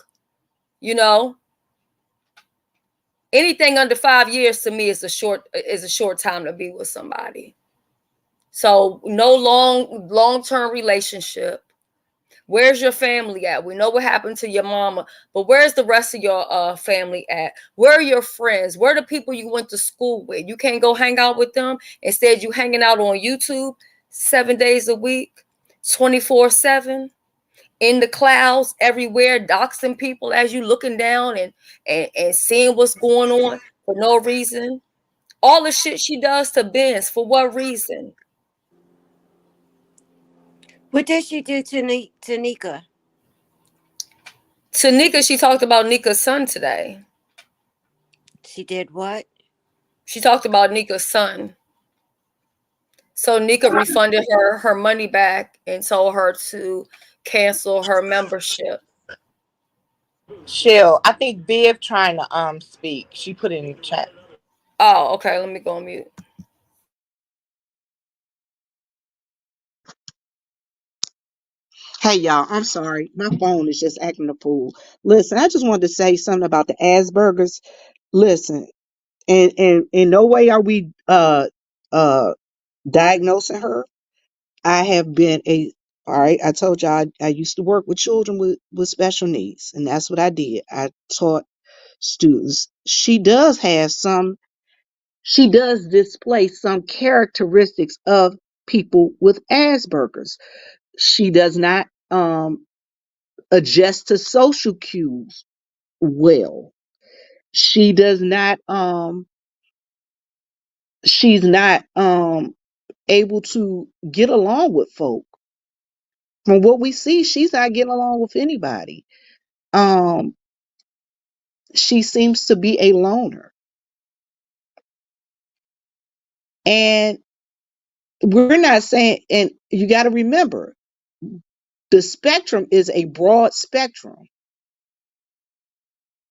Anything under 5 years to me is a short time to be with somebody. So no long-term relationship. Where's your family at? We know what happened to your mama, but where's the rest of your family at? Where are your friends? Where are the people you went to school with? You can't go hang out with them. Instead, you hanging out on YouTube 7 days a week, 24/7, in the clouds, everywhere, doxing people as you looking down and seeing what's going on for no reason. All the shit she does to Benz, for what reason? What did she do to Nika? To Nika, she talked about Nika's son today. She did what? She talked about Nika's son. So Nika refunded her money back and told her to cancel her membership. Shell, I think Viv trying to speak. She put it in the chat. Oh, okay. Let me go on mute. Hey y'all, I'm sorry. My phone is just acting a fool. Listen, I just wanted to say something about the Asperger's. Listen, and in no way are we diagnosing her. I have been all right, I told y'all I used to work with children with special needs, and that's what I did. I taught students. She does display some characteristics of people with Asperger's. She does not adjust to social cues well. She does not she's not able to get along with folk. From what we see, she's not getting along with anybody. Um she seems to be a loner. And we're not saying, and you got to remember, the spectrum is a broad spectrum.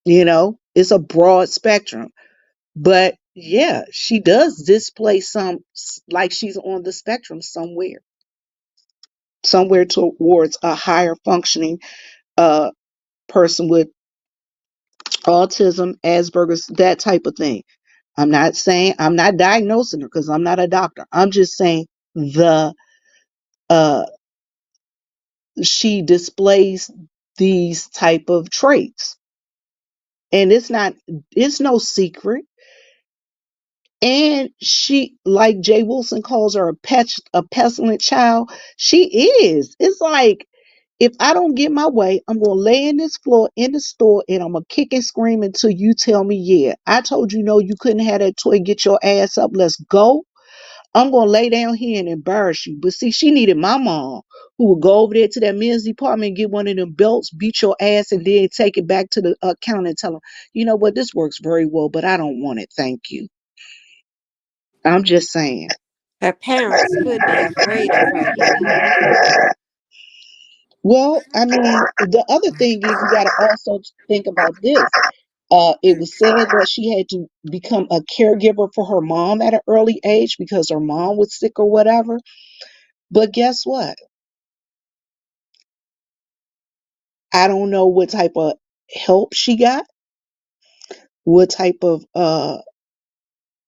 It's a broad spectrum. But yeah, she does display some, like she's on the spectrum somewhere towards a higher functioning uh person with autism, Asperger's, that type of thing. I'm not diagnosing her because I'm not a doctor. I'm just saying the uh she displays these type of traits. And it's no secret. And she, like Jay Wilson calls her a pestilent child. She is. It's like, if I don't get my way, I'm gonna lay in this floor in the store and I'm gonna kick and scream until you tell me, yeah, I told you no, you couldn't have that toy, get your ass up, let's go. I'm gonna lay down here and embarrass you. But see, she needed my mom who would go over there to that men's department and get one of them belts, beat your ass, and then take it back to the counter and tell them, you know what, this works very well, but I don't want it. Thank you. I'm just saying. Her parents could be afraid of her, you know. Well, I mean, the other thing is you got to also think about this. It was said that she had to become a caregiver for her mom at an early age because her mom was sick or whatever. But guess what? I don't know what type of help she got, what type of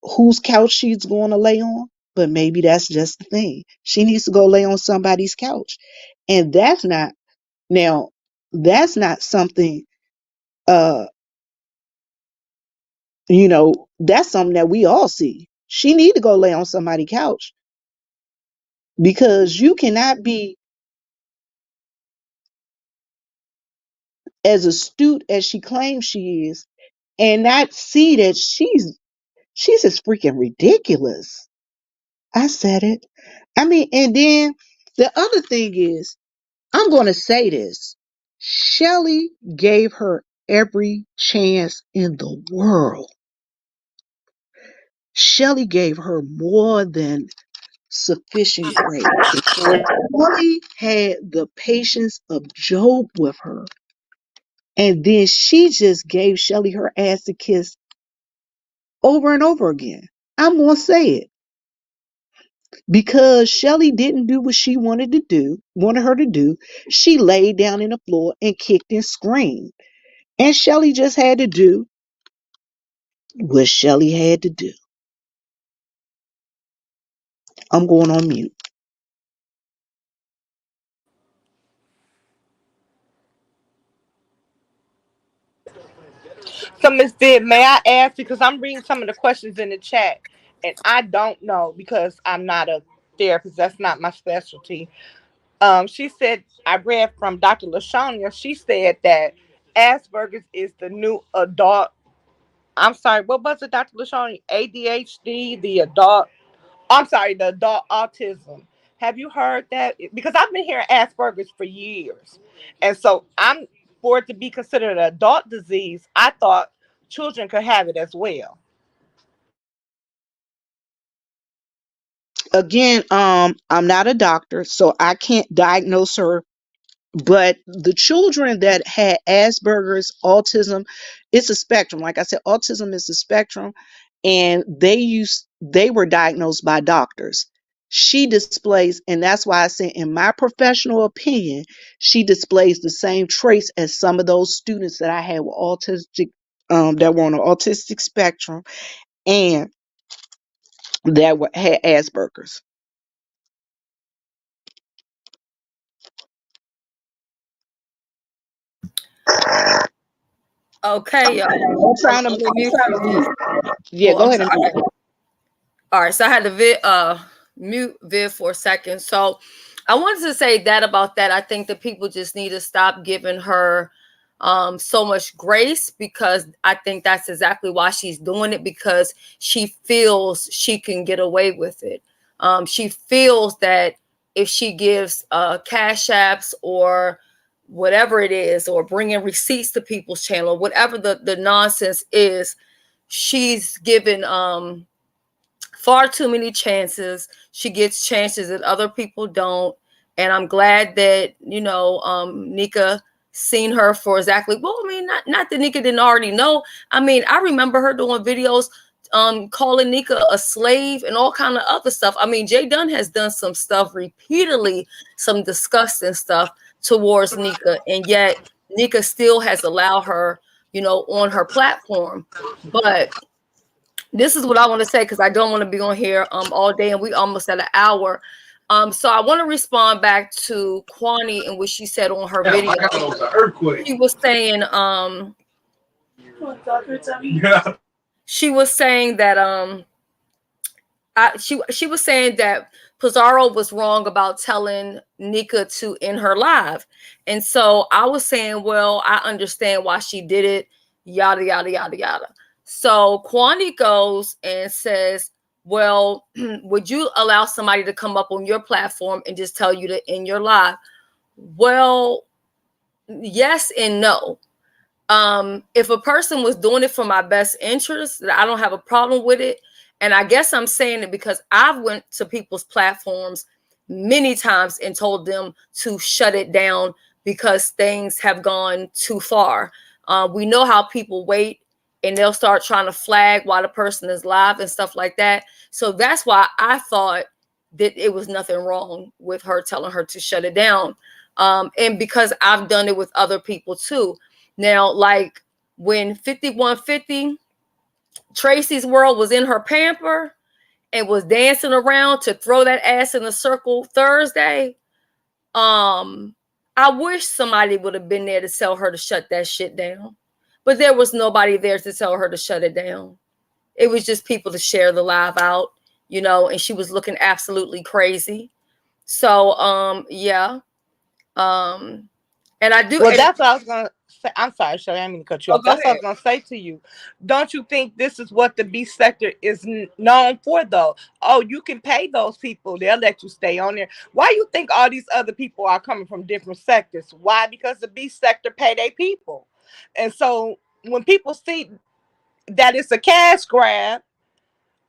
whose couch she's going to lay on, but maybe that's just the thing. She needs to go lay on somebody's couch. And now that's not something uh that's something that we all see. She need to go lay on somebody's couch because you cannot be as astute as she claims she is and not see that she's just freaking ridiculous. I said it. I mean, and then the other thing is, I'm going to say this. Shelly gave her every chance in the world. Shelly gave her more than sufficient grace. Shelly had the patience of Job with her. And then she just gave Shelly her ass to kiss over and over again. I'm going to say it. Because Shelly didn't do what she wanted her to do. She laid down in the floor and kicked and screamed. And Shelly just had to do what Shelly had to do. I'm going on mute. So, Miss Viv, may I ask, because I'm reading some of the questions in the chat, and I don't know because I'm not a therapist. That's not my specialty. She said, I read from Dr. LaShawnia, she said that Asperger's is the new adult. I'm sorry, what was it, Dr. LaShawnia? ADHD, the adult. I'm sorry, the adult autism. Have you heard that? Because I've been hearing Asperger's for years. And so for it to be considered an adult disease, I thought children could have it as well. Again, I'm not a doctor, so I can't diagnose her. But the children that had Asperger's, autism, it's a spectrum. Like I said, autism is a spectrum, and they were diagnosed by doctors. She displays, and that's why I say, in my professional opinion, she displays the same traits as some of those students that I had with autistic, that were on the autistic spectrum, and had Asperger's. Okay, y'all. I'm trying to. I'm gonna mute you, Viv. Yeah, Oh, go I'm ahead and sorry. All right, so I had to mute Viv for a second. So I wanted to say that about that. I think that people just need to stop giving her so much grace, because I think that's exactly why she's doing it, because she feels she can get away with it. She feels that if she gives cash apps or whatever it is, or bringing receipts to people's channel, whatever the nonsense is, she's given far too many chances. She gets chances that other people don't. And I'm glad that, Nika seen her for exactly, well, I mean, not that Nika didn't already know. I mean, I remember her doing videos calling Nika a slave and all kind of other stuff. I mean, JDunn has done some stuff repeatedly, some disgusting stuff towards Nika, and yet Nika still has allowed her, on her platform. But this is what I want to say, because I don't want to be on here all day, and we almost at an hour. So I want to respond back to Kwani and what she said on her video. She was saying, she was saying that she was saying that Pizarro was wrong about telling Nika to end her live. And so I was saying, well, I understand why she did it, yada, yada, yada, yada. So Kwani goes and says, well, would you allow somebody to come up on your platform and just tell you to end your live? Well, yes and no. If a person was doing it for my best interest, I don't have a problem with it. And I guess I'm saying it because I've went to people's platforms many times and told them to shut it down because things have gone too far. We know how people wait and they'll start trying to flag while the person is live and stuff like that. So that's why I thought that it was nothing wrong with her telling her to shut it down. And because I've done it with other people too. Now, like when 5150 Tracy's World was in her pamper and was dancing around to throw that ass in a circle Thursday, I wish somebody would have been there to tell her to shut that shit down. But there was nobody there to tell her to shut it down. It was just people to share the live out, and she was looking absolutely crazy. So, yeah. And I do. Well, that's what I was going to say. I'm sorry, Shelly, I didn't mean to cut you off. That's what I was going to say to you. Don't you think this is what the beast sector is known for, though? Oh, you can pay those people. They'll let you stay on there. Why you think all these other people are coming from different sectors? Why? Because the beast sector pay their people. And so when people see that it's a cash grab,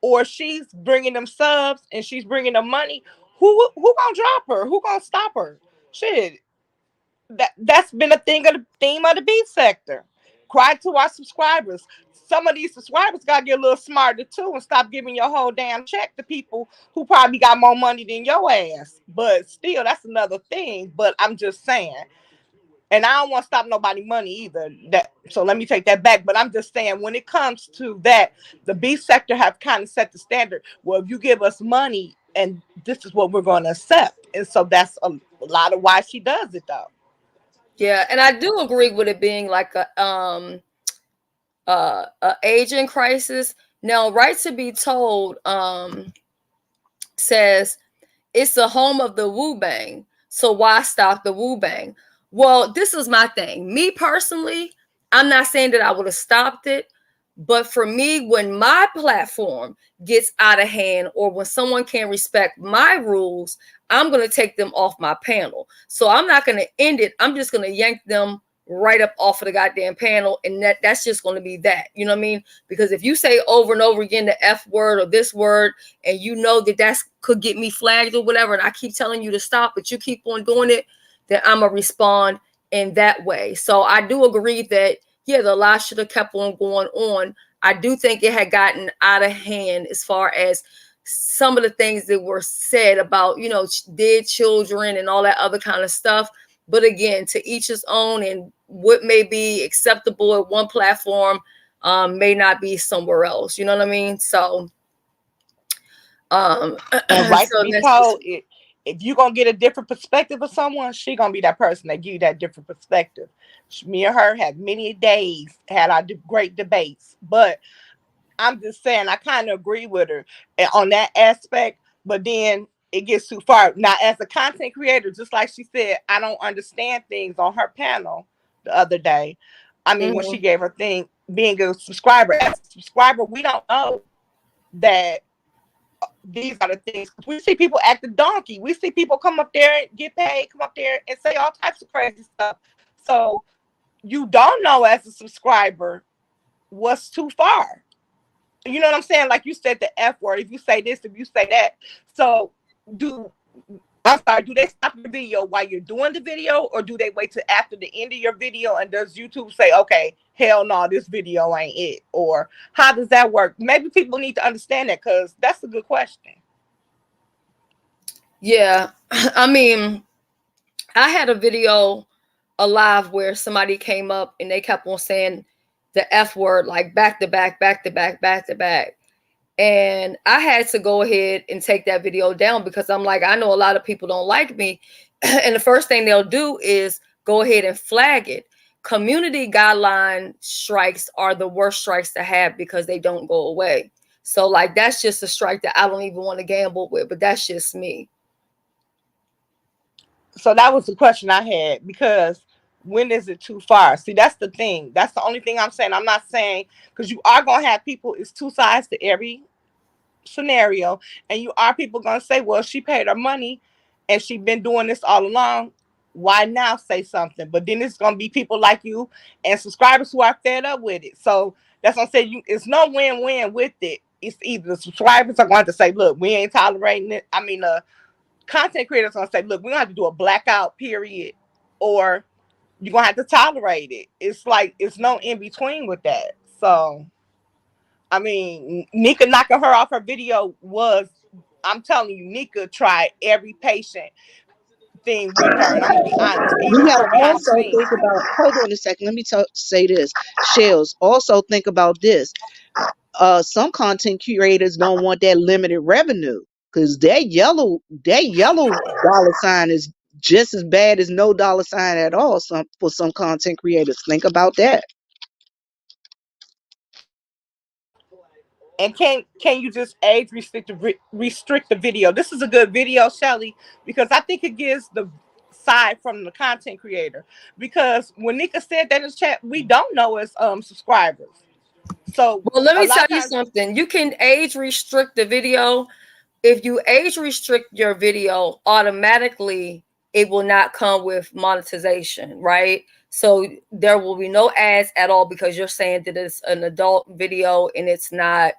or she's bringing them subs and she's bringing them money, who gonna drop her? Who gonna stop her? Shit. That's been a theme of the beat sector. Cry to our subscribers. Some of these subscribers gotta get a little smarter too and stop giving your whole damn check to people who probably got more money than your ass. But still, that's another thing. But I'm just saying, and I don't want to stop nobody money either. So let me take that back. But I'm just saying, when it comes to that, the beat sector have kind of set the standard. Well, if you give us money, and this is what we're going to accept, and so that's a lot of why she does it, though. Yeah, and I do agree with it being like a aging crisis. Now, Right to Be Told says it's the home of the Woo Bang, so why stop the Woo Bang? Well, this is my thing. Me personally, I'm not saying that I would have stopped it, but for me, when my platform gets out of hand or when someone can't respect my rules, I'm going to take them off my panel. So I'm not going to end it. I'm just going to yank them right up off of the goddamn panel. And that's just going to be that. You know what I mean? Because if you say over and over again the F word or this word, and you know that could get me flagged or whatever, and I keep telling you to stop, but you keep on doing it, then I'm going to respond in that way. So I do agree that, yeah, the lie should have kept on going on. I do think it had gotten out of hand as far as some of the things that were said about, dead children and all that other kind of stuff. But again, to each his own, and what may be acceptable at one platform may not be somewhere else. You know what I mean? So, and right to be told, if you're going to get a different perspective of someone, she going to be that person that give you that different perspective. Me and her had many days, had our great debates, but I'm just saying, I kind of agree with her on that aspect, but then it gets too far. Now, as a content creator, just like she said, I don't understand things on her panel the other day. I mean, when she gave her thing, being a subscriber, as a subscriber, we don't know that these are the things. We see people act a donkey. We see people come up there and get paid, come up there and say all types of crazy stuff. So you don't know as a subscriber what's too far. You know what I'm saying? Like you said, the F word. If you say this, if you say that. So I'm sorry, do they stop your video while you're doing the video, or do they wait till after the end of your video and does YouTube say, okay, hell no, this video ain't it? Or how does that work? Maybe people need to understand that, because that's a good question. Yeah. I mean, I had a video alive where somebody came up and they kept on saying the F word, like back to back, back to back, back to back. And I had to go ahead and take that video down because I'm like, I know a lot of people don't like me. And the first thing they'll do is go ahead and flag it. Community guideline strikes are the worst strikes to have because they don't go away. So like, that's just a strike that I don't even want to gamble with, but that's just me. So that was the question I had, because when is it too far? See, that's the thing. That's the only thing I'm saying. I'm not saying, because you are going to have people, it's two sides to every scenario, and you are people going to say, well, she paid her money and she been doing this all along. Why now say something? But then it's going to be people like you and subscribers who are fed up with it. So that's what I'm saying. It's no win-win with it. It's either the subscribers are going to say, look, we ain't tolerating it. I mean, content creators are going to say, look, we're going to have to do a blackout period, or you're going to have to tolerate it. It's like, it's no in between with that. So I mean, Nika knocking her off her video was, I'm telling you, Nika tried every patient thing with her. And I'm going to be honest, We even gotta her behind the also scenes. think about. Hold on a second. Let me say this, Shells. Also think about this. Some content creators don't want that limited revenue because that yellow dollar sign is just as bad as no dollar sign at all. For some content creators, think about that. And can you just age restrict the video? This is a good video, Shelly, because I think it gives the side from the content creator. Because when Nika said that in the chat, we don't know as subscribers. So Well, let a me lot tell of you times, something. You can age restrict the video. If you age restrict your video, automatically it will not come with monetization, right? So there will be no ads at all because you're saying that it's an adult video and it's not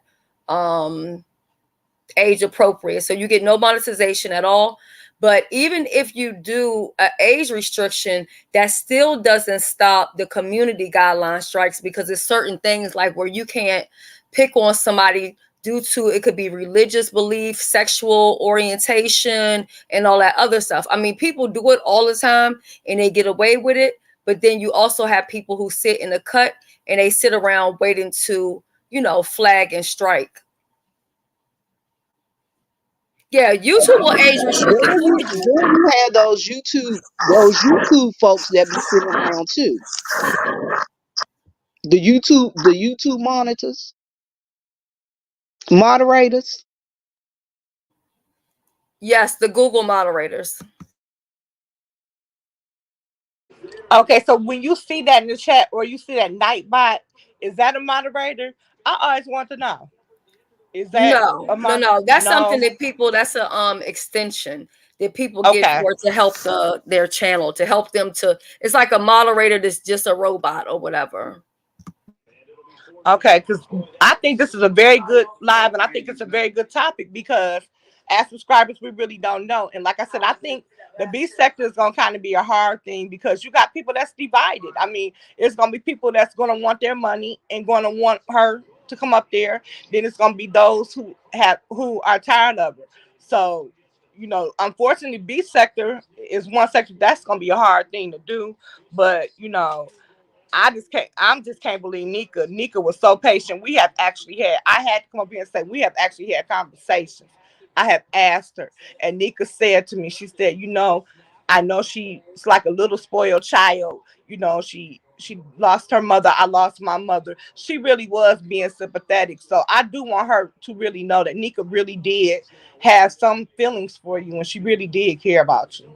age appropriate. So you get no monetization at all. But even if you do an age restriction, that still doesn't stop the community guideline strikes, because there's certain things like where you can't pick on somebody due to, it could be religious belief, sexual orientation, and all that other stuff. I mean, people do it all the time and they get away with it. But then you also have people who sit in the cut and they sit around waiting to, flag and strike. Yeah, YouTube will age restrict it for you. Then you have those YouTube folks that be sitting around too. The YouTube moderators. Yes, the Google moderators. okay, so when you see that in the chat or you see that Nightbot, is that a moderator? I always want to know. Is that No, a no, mod? no. That's No. something that people. That's a extension that people get Okay. for to help their channel, to help them to. It's like a moderator that's just a robot or whatever. Okay, because I think this is a very good live, and I think it's a very good topic because as subscribers, we really don't know. And like I said, I think the B sector is going to kind of be a hard thing because you got people that's divided. I mean, it's going to be people that's going to want their money and going to want her to come up there. Then it's going to be those who are tired of it. So, unfortunately, B sector is one sector that's going to be a hard thing to do. But I just can't believe Nika. Nika was so patient. I had to come up here and say, we have actually had conversations. I have asked her. And Nika said to me, she said, I know she's like a little spoiled child. She lost her mother. I lost my mother. She really was being sympathetic. So I do want her to really know that Nika really did have some feelings for you and she really did care about you.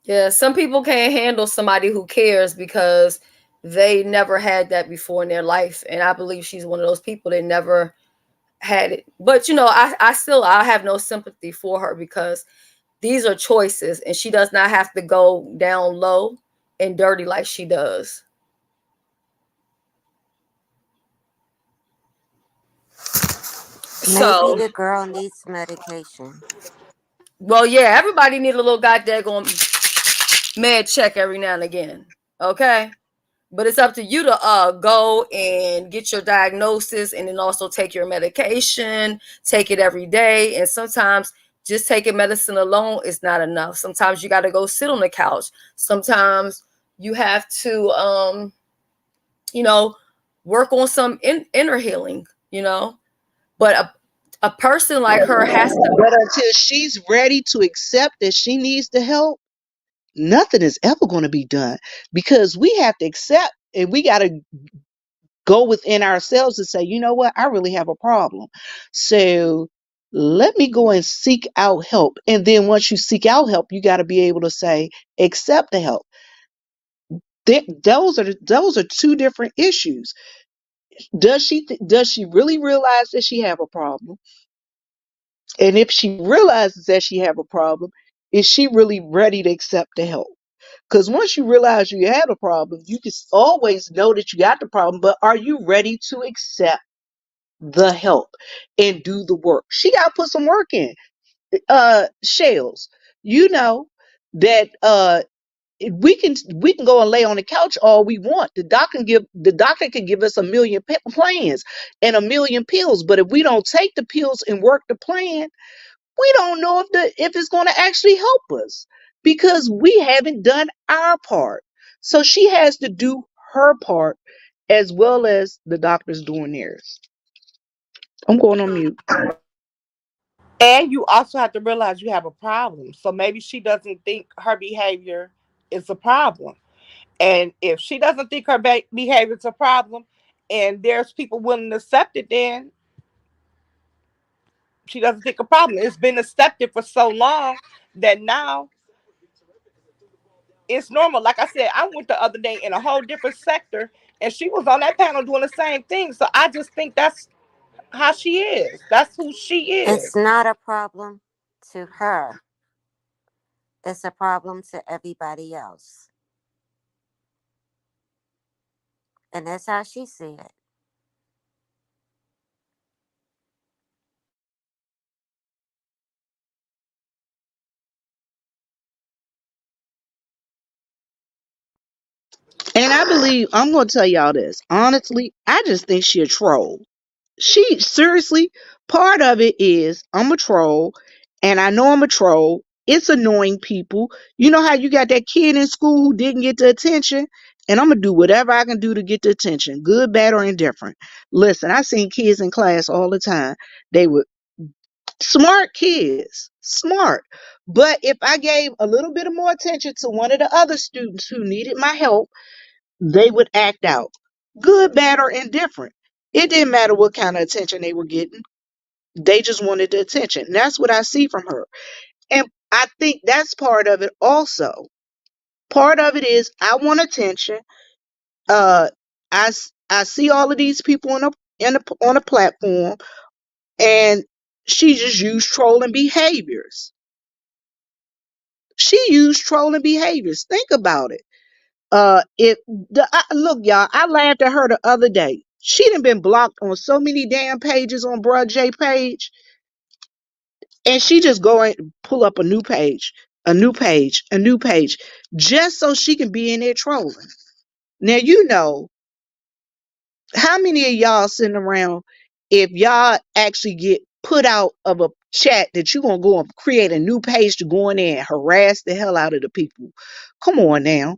Yeah, some people can't handle somebody who cares because they never had that before in their life, and I believe she's one of those people that never had it. But I have no sympathy for her because these are choices, and she does not have to go down low and dirty like she does. Maybe So, the girl needs medication. well, yeah, everybody need a little goddamn med check every now and again. Okay. But it's up to you to go and get your diagnosis and then also take your medication, take it every day. And sometimes just taking medicine alone is not enough. Sometimes you got to go sit on the couch. Sometimes you have to, you know, work on some inner healing, you know. But a person like her has to. But until she's ready to accept that she needs the help, nothing is ever going to be done because we have to accept and we got to go within ourselves and say, you know what, I really have a problem. So let me go and seek out help. And then once you seek out help, you got to be able to say, accept the help. Those are two different issues. Does she really realize that she have a problem? And if she realizes that she have a problem, is she really ready to accept the help? Because once you realize you had a problem, you can always know that you got the problem, but are you ready to accept the help and do the work? She got to put some work in. Shells, you know that we can go and lay on the couch all we want. The doctor can give us a million plans and a million pills, but if we don't take the pills and work the plan, we don't know if it's going to actually help us because we haven't done our part. So she has to do her part as well as the doctor's doing theirs. I'm going on mute. And you also have to realize you have a problem. So maybe she doesn't think her behavior is a problem. And if she doesn't think her behavior is a problem and there's people willing to accept it, then she doesn't think a problem. It's been accepted for so long that now it's normal. Like I said, I went the other day in a whole different sector and she was on that panel doing the same thing. So I just think that's how she is. That's who she is. It's not a problem to her. It's a problem to everybody else. And that's how she see it. And I believe I'm going to tell y'all this. Honestly, I just think she a troll. She seriously, part of it is I'm a troll and I know I'm a troll. It's annoying people. You know how you got that kid in school who didn't get the attention? And I'm going to do whatever I can do to get the attention, good, bad, or indifferent. Listen, I seen kids in class all the time. They were smart kids, smart. But if I gave a little bit of more attention to one of the other students who needed my help, they would act out, good, bad, or indifferent. It didn't matter what kind of attention they were getting. They just wanted the attention. And that's what I see from her. And I think that's part of it also. Part of it is I want attention. Uh, I see all of these people on a platform, and she just used trolling behaviors. She used trolling behaviors. Think about it. Look, y'all, I laughed at her the other day. She done been blocked on so many damn pages on Bruh J page, and she just go and pull up a new page, a new page, a new page, just so she can be in there trolling. Now you know how many of y'all sitting around, if y'all actually get put out of a chat, that you gonna go and create a new page to go in there and harass the hell out of the people. Come on now.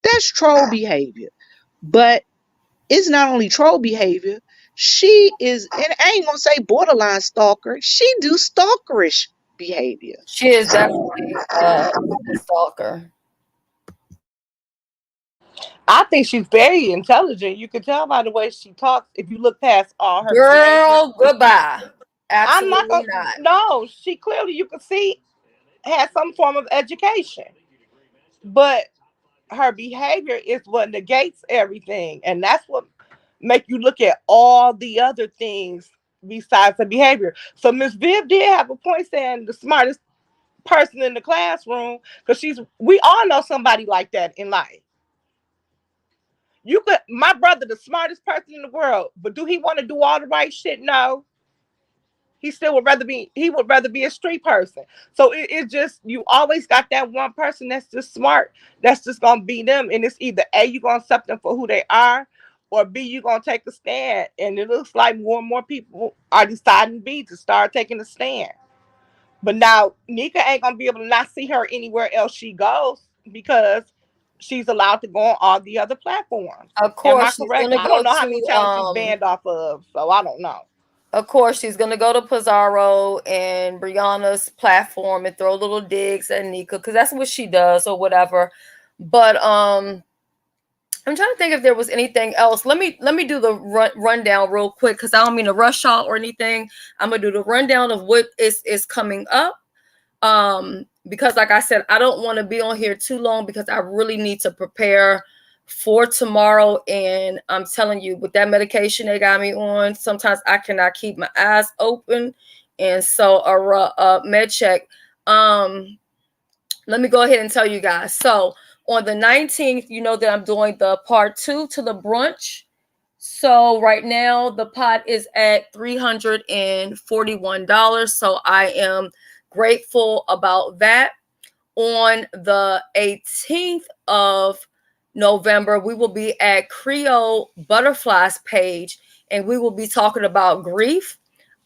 That's troll behavior. But it's not only troll behavior. She is, and I ain't gonna say borderline stalker. She do stalkerish behavior. She is definitely a stalker. I think she's very intelligent. You can tell by the way she talks if you look past all her behavior. Girl, goodbye. I'm not Absolutely gonna. not. No, she clearly you can see has some form of education, but her behavior is what negates everything, and that's what make you look at all the other things besides the behavior. So Miss Viv did have a point saying the smartest person in the classroom because we all know somebody like that in life. You could my brother, the smartest person in the world, but do he want to do all the right shit? No. He still would rather be, he would rather be a street person. So it's just, you always got that one person that's just smart, that's just gonna be them. And it's either A, you gonna accept them for who they are, or B, you gonna take a stand. And it looks like more and more people are deciding B, to start taking a stand. But now Nika ain't gonna be able to not see her anywhere else she goes, because she's allowed to go on all the other platforms. Of Am I course, she's correct? gonna I don't go know how many to channels she's banned off of, so I don't know. of course, she's gonna go to Pizarro and Brianna's platform and throw little digs at Nika, because that's what she does or whatever. But I'm trying to think if there was anything else. Let me do the rundown real quick, because I don't mean to rush y'all or anything. I'm gonna do the rundown of what is coming up. Because like I said, I don't want to be on here too long, because I really need to prepare for tomorrow. And I'm telling you, with that medication they got me on, sometimes I cannot keep my eyes open. And so a med check. Let me go ahead and tell you guys. So on the 19th, you know that I'm doing the part 2 to the brunch. So right now the pot is at $341. So I am grateful about that. On the 18th of November, we will be at Creole Butterflies page, and we will be talking about grief.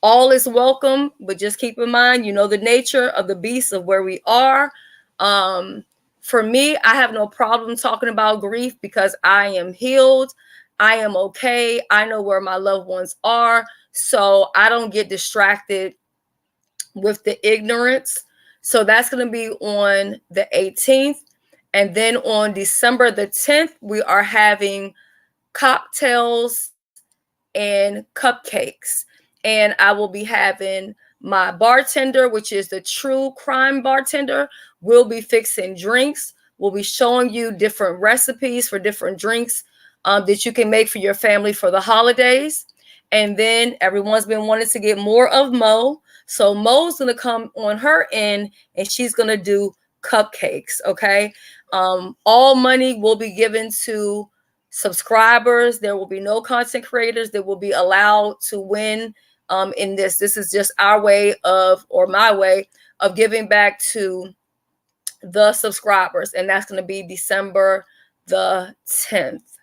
All is welcome, but just keep in mind, you know, the nature of the beast of where we are. For me, I have no problem talking about grief, because I am healed. I am okay. I know where my loved ones are, so I don't get distracted with the ignorance. So that's going to be on the 18th. And then on December the 10th, we are having cocktails and cupcakes. And I will be having my bartender, which is the true crime bartender, will be fixing drinks. We'll be showing you different recipes for different drinks that you can make for your family for the holidays. And then everyone's been wanting to get more of Mo. So Mo's going to come on her end, and she's going to do cupcakes. Okay. All money will be given to subscribers. There will be no content creators that will be allowed to win in this. This is just our way of, or my way of, giving back to the subscribers. And that's going to be December the 10th.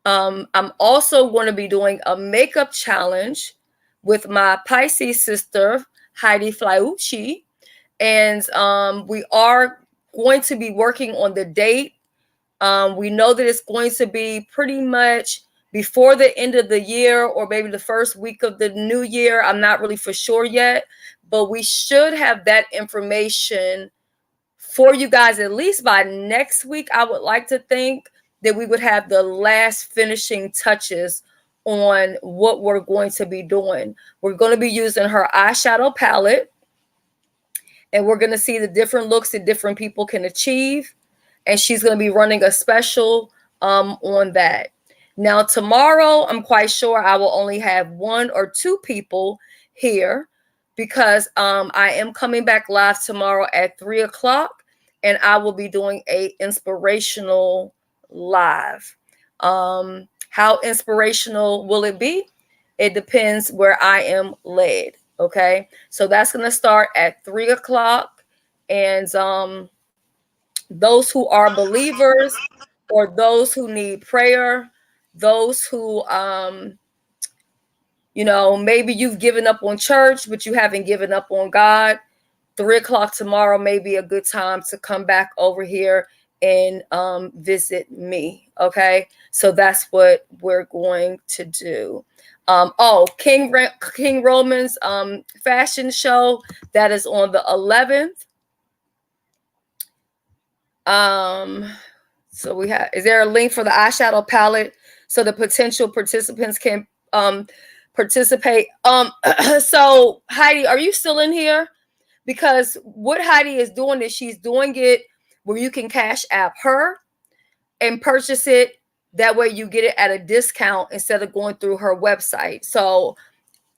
I'm also going to be doing a makeup challenge with my Pisces sister, Heidi Flyucci. And we are going to be working on the date. We know that it's going to be pretty much before the end of the year, or maybe the first week of the new year. I'm not really for sure yet, but we should have that information for you guys at least by next week. I would like to think that we would have the last finishing touches on what we're going to be doing. We're going to be using her eyeshadow palette, and we're going to see the different looks that different people can achieve. And she's going to be running a special on that. Now, tomorrow, I'm quite sure I will only have 1 or 2 people here, because I am coming back live tomorrow at 3 o'clock, and I will be doing a inspirational live. How inspirational will it be? It depends where I am led. Okay, so that's going to start at 3 o'clock. And those who are believers, or those who need prayer, those who, you know, maybe you've given up on church, but you haven't given up on God, 3 o'clock tomorrow may be a good time to come back over here and visit me. Okay, so that's what we're going to do. King Roman's fashion show, that is on the 11th. So we have, is there a link for the eyeshadow palette so the potential participants can participate? So Heidi, are you still in here? Because what Heidi is doing is she's doing it where you can cash app her and purchase it. That way you get it at a discount instead of going through her website. So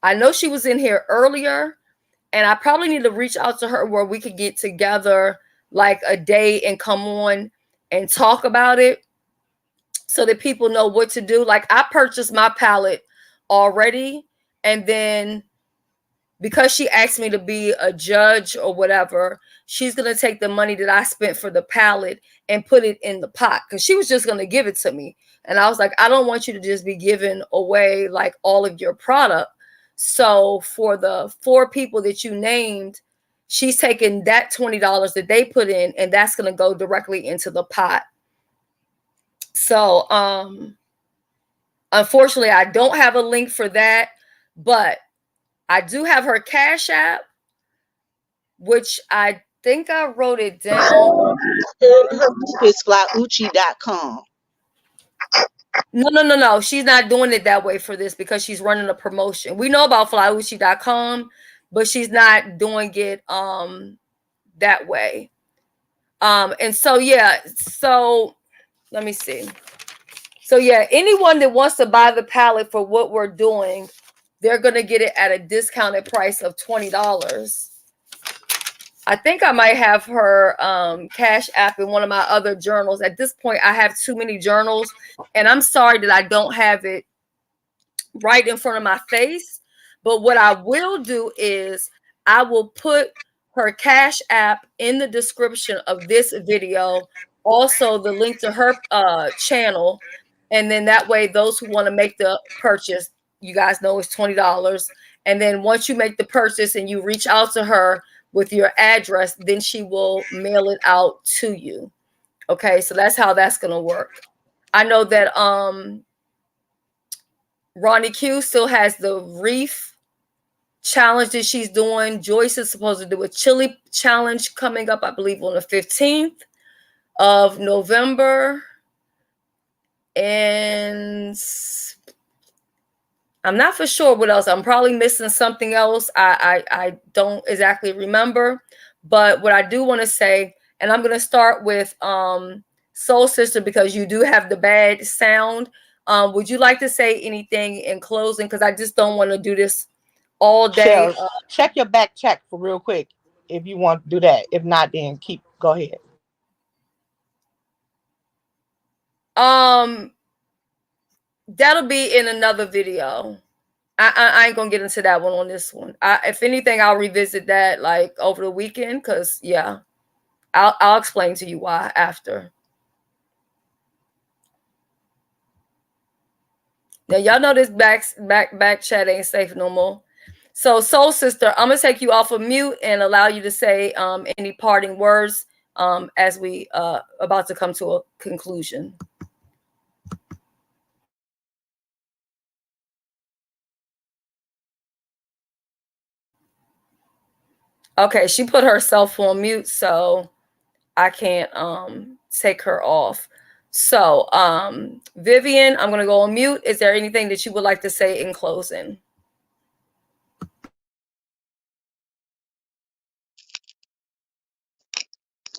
I know she was in here earlier, and I probably need to reach out to her where we could get together like a day and come on and talk about it so that people know what to do. Like, I purchased my palette already, and then because she asked me to be a judge or whatever, she's going to take the money that I spent for the palette and put it in the pot, because she was just going to give it to me. And I was like, I don't want you to just be giving away like all of your product. So for the 4 people that you named, she's taking that $20 that they put in, and that's going to go directly into the pot. So unfortunately, I don't have a link for that, but I do have her Cash App, which I think I wrote it down. Her is flyuccitv.com. No. She's not doing it that way for this because she's running a promotion. We know about flyuccitv.com, but she's not doing it that way. And so yeah, so let me see. So yeah, anyone that wants to buy the palette for what we're doing, they're gonna get it at a discounted price of $20. I think I might have her Cash App in one of my other journals. At this point, I have too many journals, and I'm sorry that I don't have it right in front of my face. But what I will do is I will put her Cash App in the description of this video, also the link to her channel, and then that way those who want to make the purchase, you guys know it's $20. And then once you make the purchase and you reach out to her with your address, then she will mail it out to you. Okay, so that's how that's gonna work. I know that Ronnie Q still has the Reef challenge that she's doing. Joyce is supposed to do a chili challenge coming up, I believe, on the 15th of November. And I'm not for sure what else. I'm probably missing something else. I don't exactly remember. But what I do want to say, and I'm going to start with Soul Sister, because you do have the bad sound. Would you like to say anything in closing? Because I just don't want to do this all day. Shell, check your back check for real quick if you want to do that. If not, then go ahead. That'll be in another video. I ain't gonna get into that one on this one. If anything, I'll revisit that like over the weekend, because yeah, I'll explain to you why after. Now y'all know this back chat ain't safe no more. So Soul Sister, I'm gonna take you off of mute and allow you to say any parting words as we about to come to a conclusion. Okay, she put herself on mute, so I can't take her off. So Vivian, I'm gonna go on mute. Is there anything that you would like to say in closing?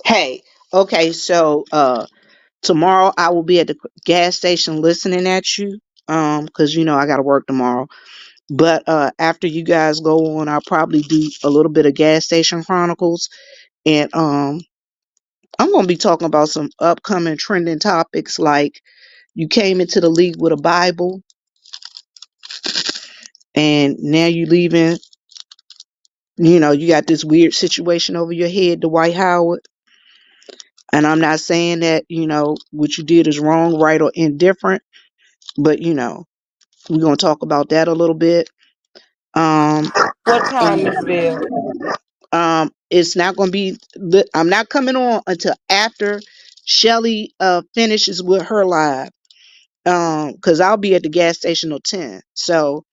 Hey, okay, so tomorrow I will be at the gas station listening at you. Because I gotta work tomorrow. But after you guys go on, I'll probably do a little bit of gas station chronicles, and I'm gonna be talking about some upcoming trending topics, like you came into the league with a Bible, and now you leaving. You got this weird situation over your head, Dwight Howard. And I'm not saying that what you did is wrong, right, or indifferent, but we're gonna talk about that a little bit. What time, And Miss Bill? it's not going to be I'm not coming on until after Shelly finishes with her live, because I'll be at the gas station till 10. So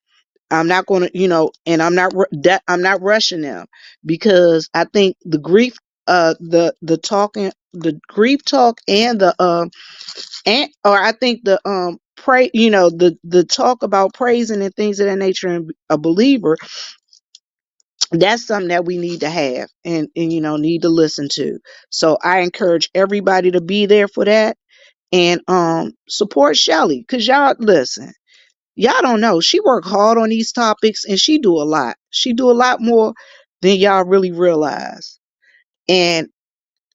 I'm not going to, and I'm not rushing them, because I think the grief the talking, the grief talk, and or I think the pray, the talk about praising and things of that nature, and a believer, that's something that we need to have, and need to listen to. So I encourage everybody to be there for that, and support Shelly, because y'all listen, y'all don't know, she worked hard on these topics, and she do a lot more than y'all really realize. And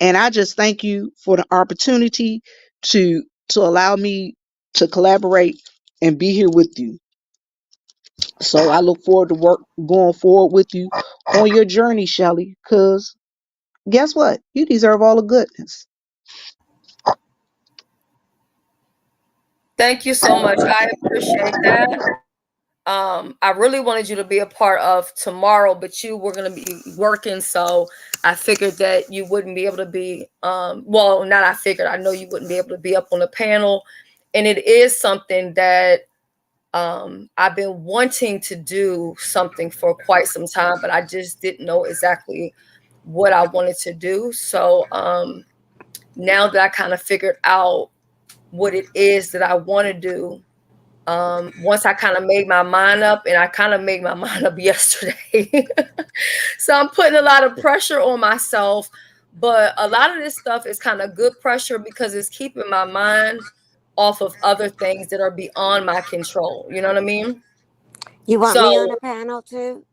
I just thank you for the opportunity to allow me to collaborate and be here with you. So I look forward to going forward with you on your journey, Shelly, because guess what? You deserve all the goodness. Thank you so much. I appreciate that. I really wanted you to be a part of tomorrow, but you were going to be working, so I figured that you wouldn't be able to be. Well, not I figured. I know you wouldn't be able to be up on the panel, and it is something that I've been wanting to do something for quite some time, but I just didn't know exactly what I wanted to do. So now that I kind of figured out what it is that I want to do, once I kind of made my mind up, and I kind of made my mind up yesterday. So I'm putting a lot of pressure on myself, but a lot of this stuff is kind of good pressure because it's keeping my mind off of other things that are beyond my control. You know what I mean? You want me on So, a panel too?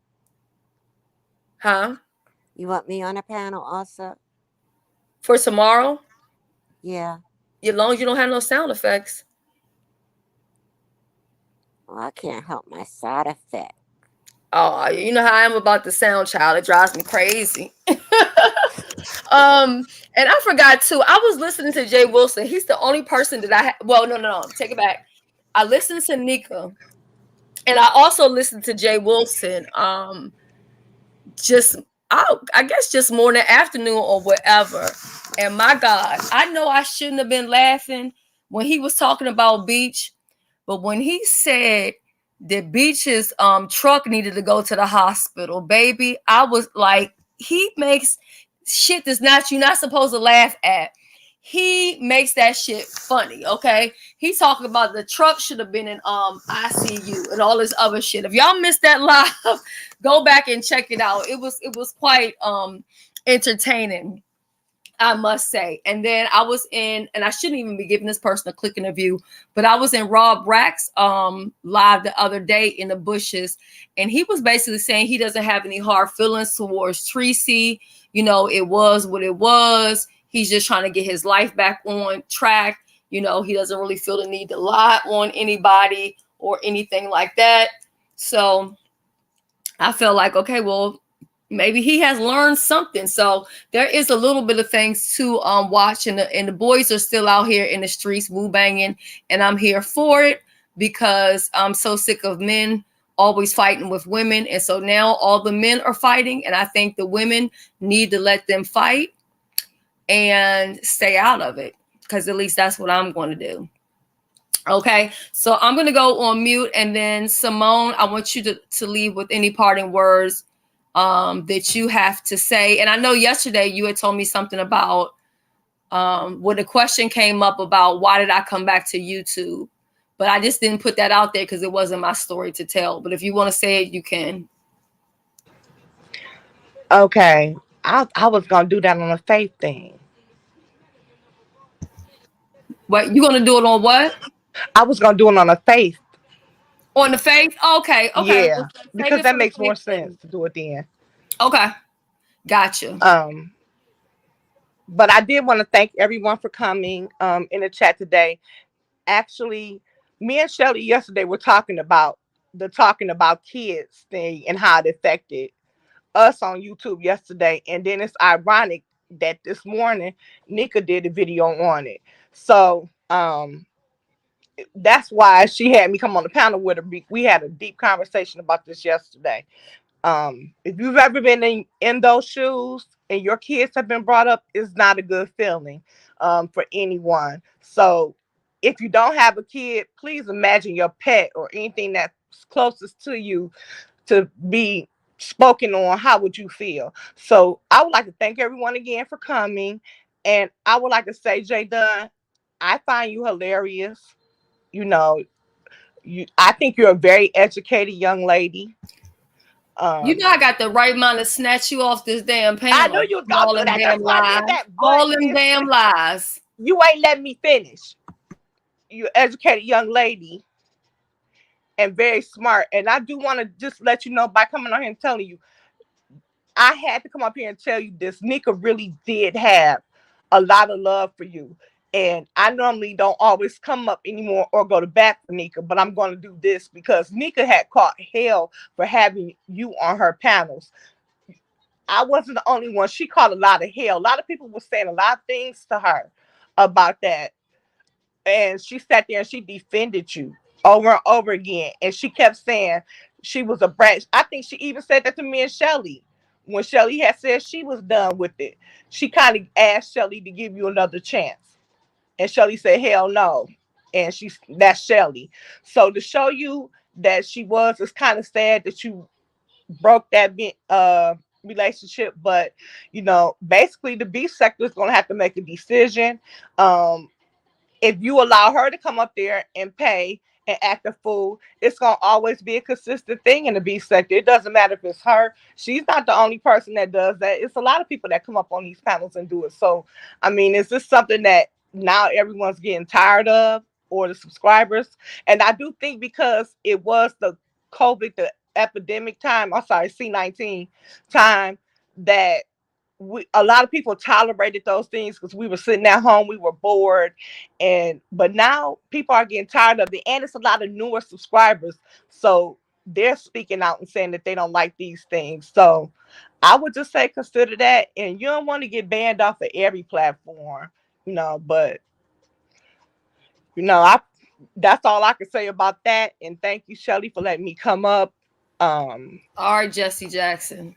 huh? You want me on a panel also? For tomorrow, Yeah. as long as you don't have no sound effects. Well, I can't help my side effect. Oh, you know how I am about the sound, child. It drives me crazy. And I forgot too. I was listening to Jay Wilson. He's the only person that well, no, take it back. I listened to Nika, and I also listened to Jay Wilson. Just I guess just morning, afternoon, or whatever. And my God, I know I shouldn't have been laughing when he was talking about Beach, but when he said that Beach's truck needed to go to the hospital, baby, I was like, he makes shit that's not you're not supposed to laugh at. He makes that shit funny, okay? He talking about the truck should have been in ICU and all this other shit. If y'all missed that live, go back and check it out. It was quite entertaining, I must say. And then I was in, and I shouldn't even be giving this person a click in the view, but I was in Rob Rack's live the other day in the bushes, and he was basically saying he doesn't have any hard feelings towards Tracy. You know, it was what it was. He's just trying to get his life back on track. You know, he doesn't really feel the need to lie on anybody or anything like that. So I felt like, okay, well, maybe he has learned something. So there is a little bit of things to watch, and the boys are still out here in the streets woo banging, and I'm here for it because I'm so sick of men always fighting with women. And so now all the men are fighting, and I think the women need to let them fight and stay out of it, because at least that's what I'm going to do. Okay, so I'm going to go on mute, and then Simone, I want you to leave with any parting words that you have to say. And I know yesterday you had told me something about when the question came up about why did I come back to YouTube, but I just didn't put that out there because it wasn't my story to tell. But if you want to say it, you can. Okay. I was gonna do that on a faith thing. What you going to do it on? What? I was gonna do it on a faith. On the faith? Okay. Yeah, Well, save because it that for the makes more faith sense thing. to do it then. Okay, gotcha. But I did want to thank everyone for coming in the chat today. Actually, me and Shelly yesterday were talking about kids thing and how it affected us on YouTube yesterday. And then it's ironic that this morning Nika did a video on it. So that's why she had me come on the panel with her. We had a deep conversation about this yesterday. If you've ever been in those shoes and your kids have been brought up, it's not a good feeling for anyone. So if you don't have a kid, please imagine your pet or anything that's closest to you to be spoken on. How would you feel? So I would like to thank everyone again for coming. And I would like to say, JDunn, I find you hilarious. You know, I think you're a very educated young lady. You know I got the right mind to snatch you off this damn I knew panel. you was And gonna all do them that. That's damn why I lies. did that. But All them damn lies. you ain't letting me finish. You're an educated young lady and very smart. And I do want to just let you know by coming on here and telling you, I had to come up here and tell you this. Nika really did have a lot of love for you. And I normally don't always come up anymore or go to bat for Nika, but I'm going to do this because Nika had caught hell for having you on her panels. I wasn't the only one. She caught a lot of hell. A lot of people were saying a lot of things to her about that. And she sat there and she defended you over and over again. And she kept saying she was a brat. I think she even said that to me and Shelly. When Shelly had said she was done with it, she kind of asked Shelly to give you another chance. And Shelly said, hell no. And that's Shelly. So to show you that she was, it's kind of sad that you broke that relationship. But, you know, basically the B sector is going to have to make a decision. If you allow her to come up there and pay and act a fool, it's going to always be a consistent thing in the B sector. It doesn't matter if it's her. She's not the only person that does that. It's a lot of people that come up on these panels and do it. So, I mean, is this something that now everyone's getting tired of, or the subscribers? And I do think because it was the COVID, the epidemic time, C-19 time, that a lot of people tolerated those things because we were sitting at home, we were bored, but now people are getting tired of it, and it's a lot of newer subscribers, so they're speaking out and saying that they don't like these things. So I would just say consider that, and you don't want to get banned off of every platform, you know. But you know, that's all I can say about that. And thank you, Shelly, for letting me come up. All right, Jesse Jackson.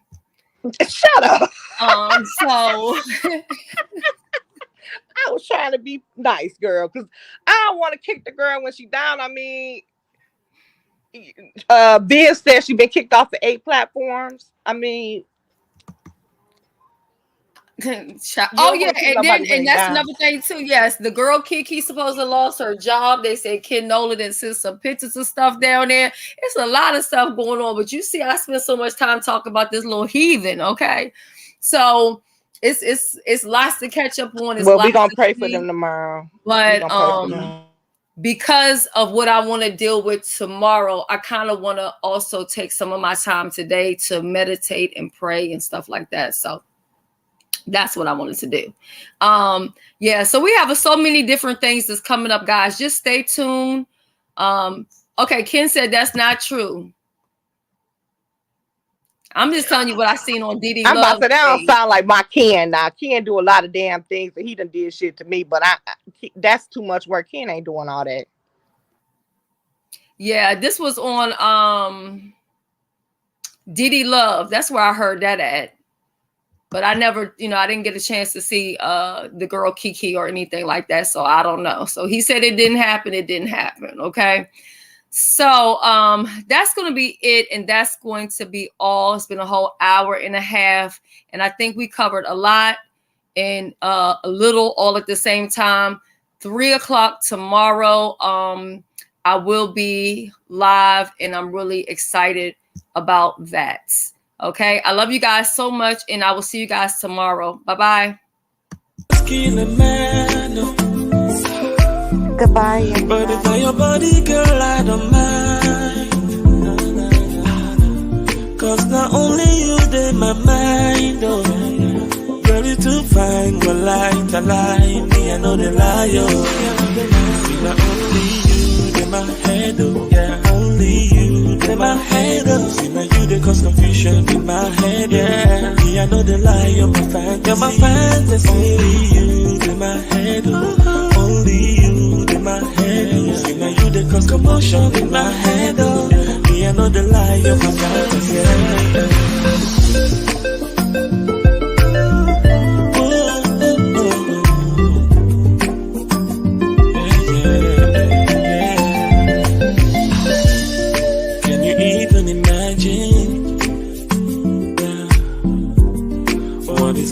Shut up. So I was trying to be nice, girl, because I don't want to kick the girl when she down. I mean, Biz said she been kicked off the 8 platforms. I mean, oh yeah, and that's another thing too. Yes, the girl Kiki supposedly lost her job. They said Ken Nolan and sent some pictures of stuff down there. It's a lot of stuff going on. But you see, I spent so much time talking about this little heathen. Okay, so it's lots to catch up on. Well, we're gonna pray for them tomorrow. But because of what I want to deal with tomorrow, I kind of want to also take some of my time today to meditate and pray and stuff like that. So that's what I wanted to do. Yeah, so we have so many different things that's coming up, guys. Just stay tuned. Okay, Ken said that's not true. I'm just telling you what I seen on DD. I'm about to say, that don't sound like my Ken now. Ken do a lot of damn things, and he done did shit to me, but that's too much work. Ken ain't doing all that. Yeah, this was on DD Love. That's where I heard that at. But I never, you know, I didn't get a chance to see the girl Kiki or anything like that. So I don't know. So he said it didn't happen. It didn't happen. Okay. So that's going to be it. And that's going to be all. It's been a whole hour and a half. And I think we covered a lot and a little all at the same time. 3 o'clock tomorrow. I will be live and I'm really excited about that. Okay, I love you guys so much, and I will see you guys tomorrow. Bye-bye. Goodbye. But if I your body, girl, I don't mind. Cause not only you, they my mind, oh. Girl, you too fine, but light, I lie. Me, I know they lie, oh. See, not only you, they my head, oh. Yeah, only you, they my head, oh. See, now you, they cause confusion in my head, yeah. Me, I know they lie, you're my fantasy. You're my fantasy. Only you, they my head, oh. Only you, they my head, oh. See, now you, they cause commotion in my head, oh. Me, I know they lie, you're my fantasy, yeah.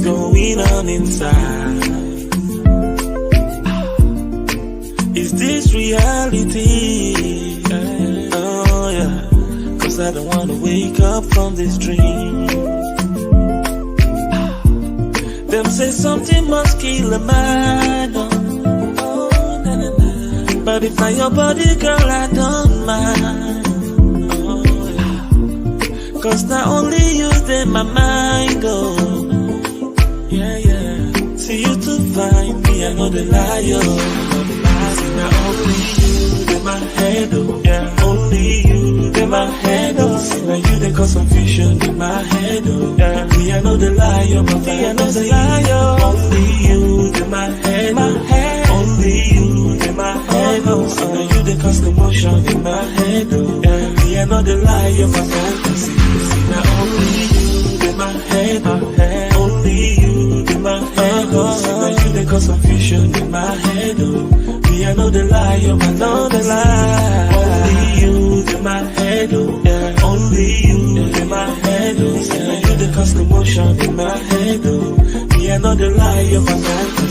Going on inside. Is this reality? Oh yeah, cause I don't wanna wake up from this dream. Them say something must kill a man. Oh, nah, nah, nah. But if I your body, girl, I don't mind. Oh yeah, cause not only you in my mind, oh. Yeah, yeah. See you to find me, I know the liar. See now only you in my head, oh yeah. Only you in my head, oh. See now you they cause confusion in my head, oh yeah. Me I know the liar, but me I know the liar. Only you in my head, only you in my head, oh. See now you they cause commotion in my head, oh yeah. Me I know the liar, my fantasy. See now only you in my head, only you in my head, oh. See now you they cause confusion in my head, oh. Me I know the liar, I know the lie. Only you in my head, oh yeah. Only you in my head, oh. See now you they cause commotion in my head, oh. Me I know the liar, my fantasy.